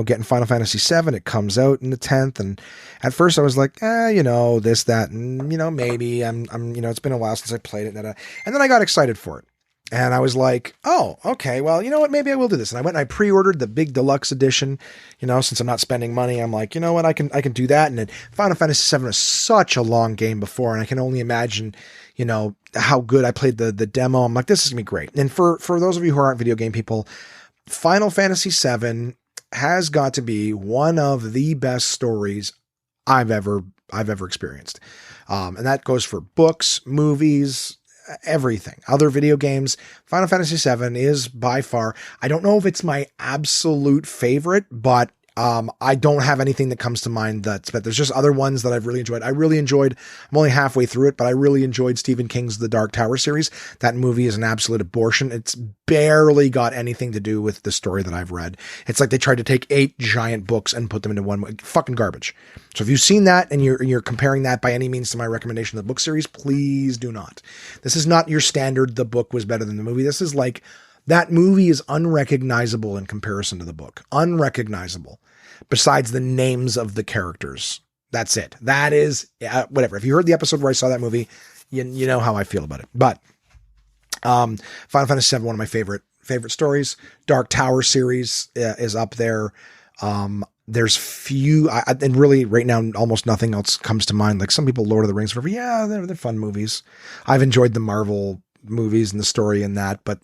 getting Final Fantasy VII? It comes out in the 10th. And at first I was like, this, that, and, maybe I'm, it's been a while since I played it. And then I got excited for it. And I was like, oh, okay, well, you know what? Maybe I will do this. And I went and I pre-ordered the big deluxe edition, since I'm not spending money. I'm like, you know what? I can do that. And then Final Fantasy VII was such a long game before. And I can only imagine, how good I played the demo. I'm like, this is gonna be great. And for those of you who aren't video game people, Final Fantasy VII has got to be one of the best stories I've ever experienced. And that goes for books, movies, everything, other video games. Final Fantasy VII is by far, I don't know if it's my absolute favorite, but I don't have anything that comes to mind but there's just other ones that I've really enjoyed. I'm only halfway through it, but I really enjoyed Stephen King's The Dark Tower series. That movie is an absolute abortion. It's barely got anything to do with the story that I've read. It's like they tried to take 8 giant books and put them into one. Fucking garbage. So if you've seen that and you're comparing that by any means to my recommendation of the book series, please do not. This is not your standard, the book was better than the movie. This is like, that movie is unrecognizable in comparison to the book. Unrecognizable. Besides the names of the characters. That's it. That is, whatever. If you heard the episode where I saw that movie, you know how I feel about it. But Final Fantasy VII, one of my favorite stories. Dark Tower series is up there. There's few, and really right now, almost nothing else comes to mind. Like some people, Lord of the Rings, whatever. Yeah, they're fun movies. I've enjoyed the Marvel movies and the story in that. But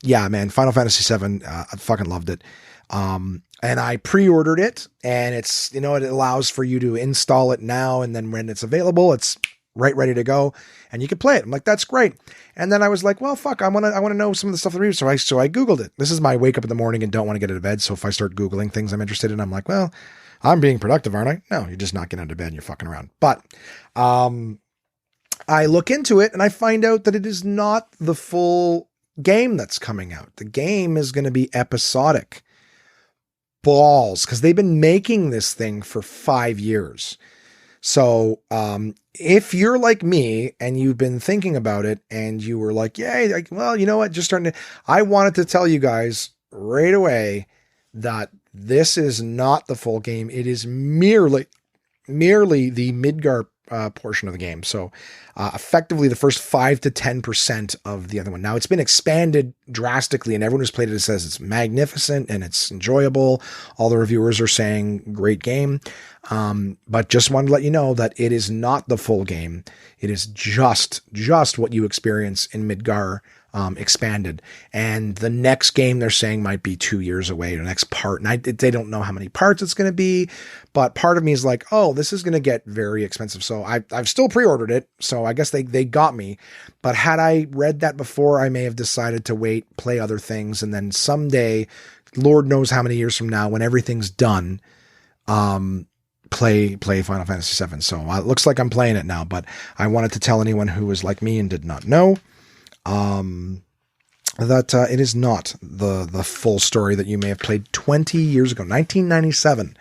yeah, man, Final Fantasy VII, I fucking loved it. And I pre-ordered it, and it's, it allows for you to install it now. And then when it's available, it's right ready to go and you can play it. I'm like, that's great. And then I was like, well, fuck, I want to know some of the stuff that I read. So I Googled it. This is my wake up in the morning and don't want to get out of bed. So if I start Googling things I'm interested in, I'm like, well, I'm being productive, aren't I? No, you're just not getting out of bed and you're fucking around. But, I look into it and I find out that it is not the full game that's coming out. The game is going to be episodic. Balls, because they've been making this thing for 5 years. So if you're like me and you've been thinking about it and you were like, yay, like, well, you know what, I wanted to tell you guys right away that this is not the full game. It is merely the Midgar portion of the game. So effectively the first 5 to 10% of the other one. Now it's been expanded drastically and everyone who's played it says it's magnificent and it's enjoyable. All the reviewers are saying great game. But just wanted to let you know that it is not the full game. It is just what you experience in Midgar, expanded. And the next game they're saying might be 2 years away, the next part. And they don't know how many parts it's going to be, but part of me is like, oh, this is going to get very expensive. So I've still pre-ordered it. So I guess they got me, but had I read that before, I may have decided to wait, play other things. And then someday, Lord knows how many years from now, when everything's done, play Final Fantasy VII. So it looks like I'm playing it now, but I wanted to tell anyone who was like me and did not know, that it is not the full story that you may have played 20 years ago. 1997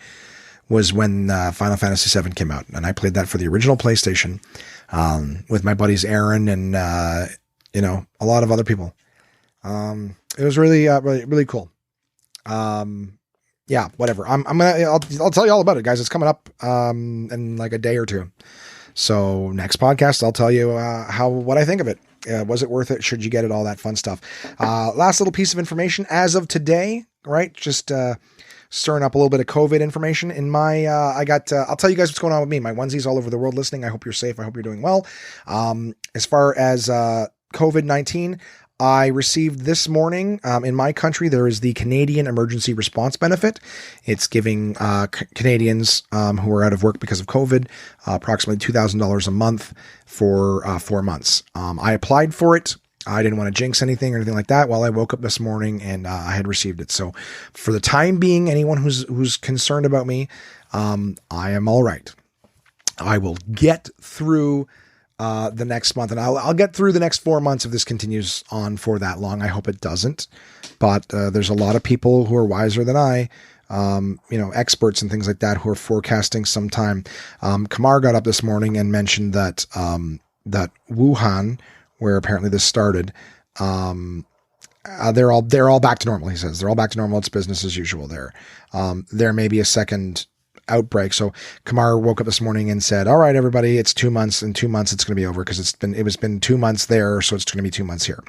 was when Final Fantasy VII came out, and I played that for the original PlayStation with my buddies Aaron and a lot of other people. It was really cool. Yeah, whatever. I'll tell you all about it, guys. It's coming up in like a day or two. So next podcast, I'll tell you what I think of it. Was it worth it? Should you get it? All that fun stuff. Last little piece of information as of today, right? Just stirring up a little bit of COVID information in my, I'll tell you guys what's going on with me. My onesies all over the world listening. I hope you're safe. I hope you're doing well. As far as COVID-19, I received this morning, in my country, there is the Canadian Emergency Response Benefit. It's giving Canadians who are out of work because of COVID approximately $2,000 a month for 4 months. I applied for it. I didn't want to jinx anything or anything like that. Well, I woke up this morning and I had received it. So for the time being, anyone who's concerned about me, I am all right. I will get through the next month, and I'll get through the next 4 months if this continues on for that long. I hope it doesn't, but there's a lot of people who are wiser than I, experts and things like that, who are forecasting some time. Kamar got up this morning and mentioned that that Wuhan, where apparently this started, they're all back to normal. He says they're all back to normal. It's business as usual there. There may be a second outbreak. So Kamar woke up this morning and said, all right, everybody, it's 2 months. In 2 months, it's going to be over because it was been 2 months there. So it's going to be 2 months here.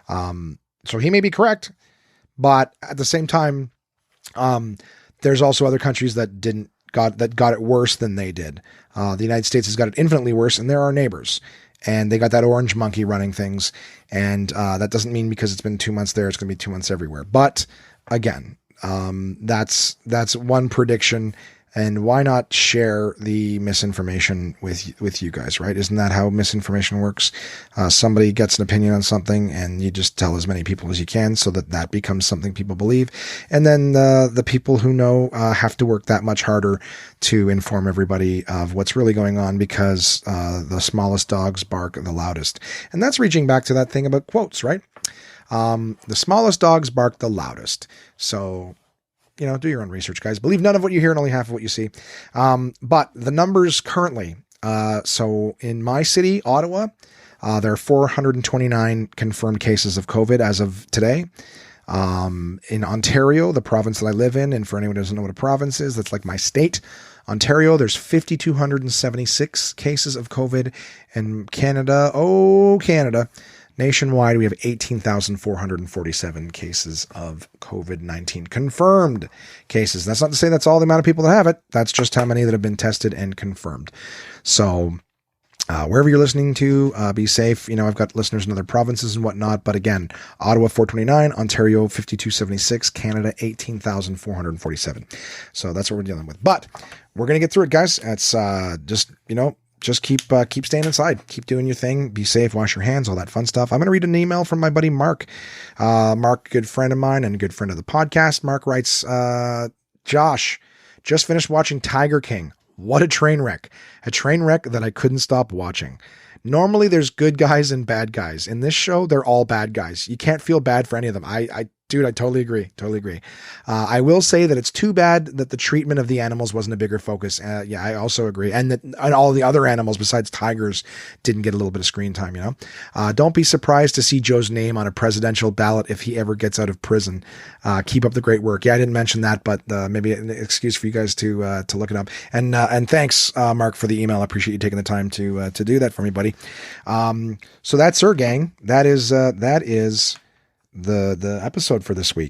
So he may be correct, but at the same time, there's also other countries that got it worse than they did. The United States has got it infinitely worse, and they're our neighbors, and they got that orange monkey running things. And, that doesn't mean because it's been 2 months there, it's going to be 2 months everywhere. But again, that's one prediction. And why not share the misinformation with you guys, right? Isn't that how misinformation works? Somebody gets an opinion on something and you just tell as many people as you can so that becomes something people believe. And then the people who know have to work that much harder to inform everybody of what's really going on because the smallest dogs bark the loudest. And that's reaching back to that thing about quotes, right? The smallest dogs bark the loudest. So do your own research, guys. Believe none of what you hear and only half of what you see. But the numbers currently, so in my city, Ottawa, there are 429 confirmed cases of COVID as of today. In Ontario, the province that I live in, and for anyone who doesn't know what a province is, that's like my state, Ontario, there's 5,276 cases of COVID. And Canada, nationwide, we have 18,447 cases of COVID-19 confirmed cases. That's not to say that's all the amount of people that have it. That's just how many that have been tested and confirmed. So wherever you're listening to, be safe. I've got listeners in other provinces and whatnot. But again, Ottawa 429, Ontario 5,276, Canada 18,447. So that's what we're dealing with. But we're going to get through it, guys. It's just keep staying inside, keep doing your thing, be safe, wash your hands, all that fun stuff. I'm going to read an email from my buddy Mark. Mark, good friend of mine and a good friend of the podcast. Mark writes, Josh, just finished watching Tiger King. What a train wreck. A train wreck that I couldn't stop watching. Normally there's good guys and bad guys. In this show, they're all bad guys. You can't feel bad for any of them. Dude, I totally agree. I will say that it's too bad that the treatment of the animals wasn't a bigger focus. Yeah, I also agree. And all the other animals besides tigers didn't get a little bit of screen time, Don't be surprised to see Joe's name on a presidential ballot if he ever gets out of prison. Keep up the great work. Yeah, I didn't mention that, but maybe an excuse for you guys to look it up. And thanks, Mark, for the email. I appreciate you taking the time to do that for me, buddy. So that's her gang. That is the episode for this week.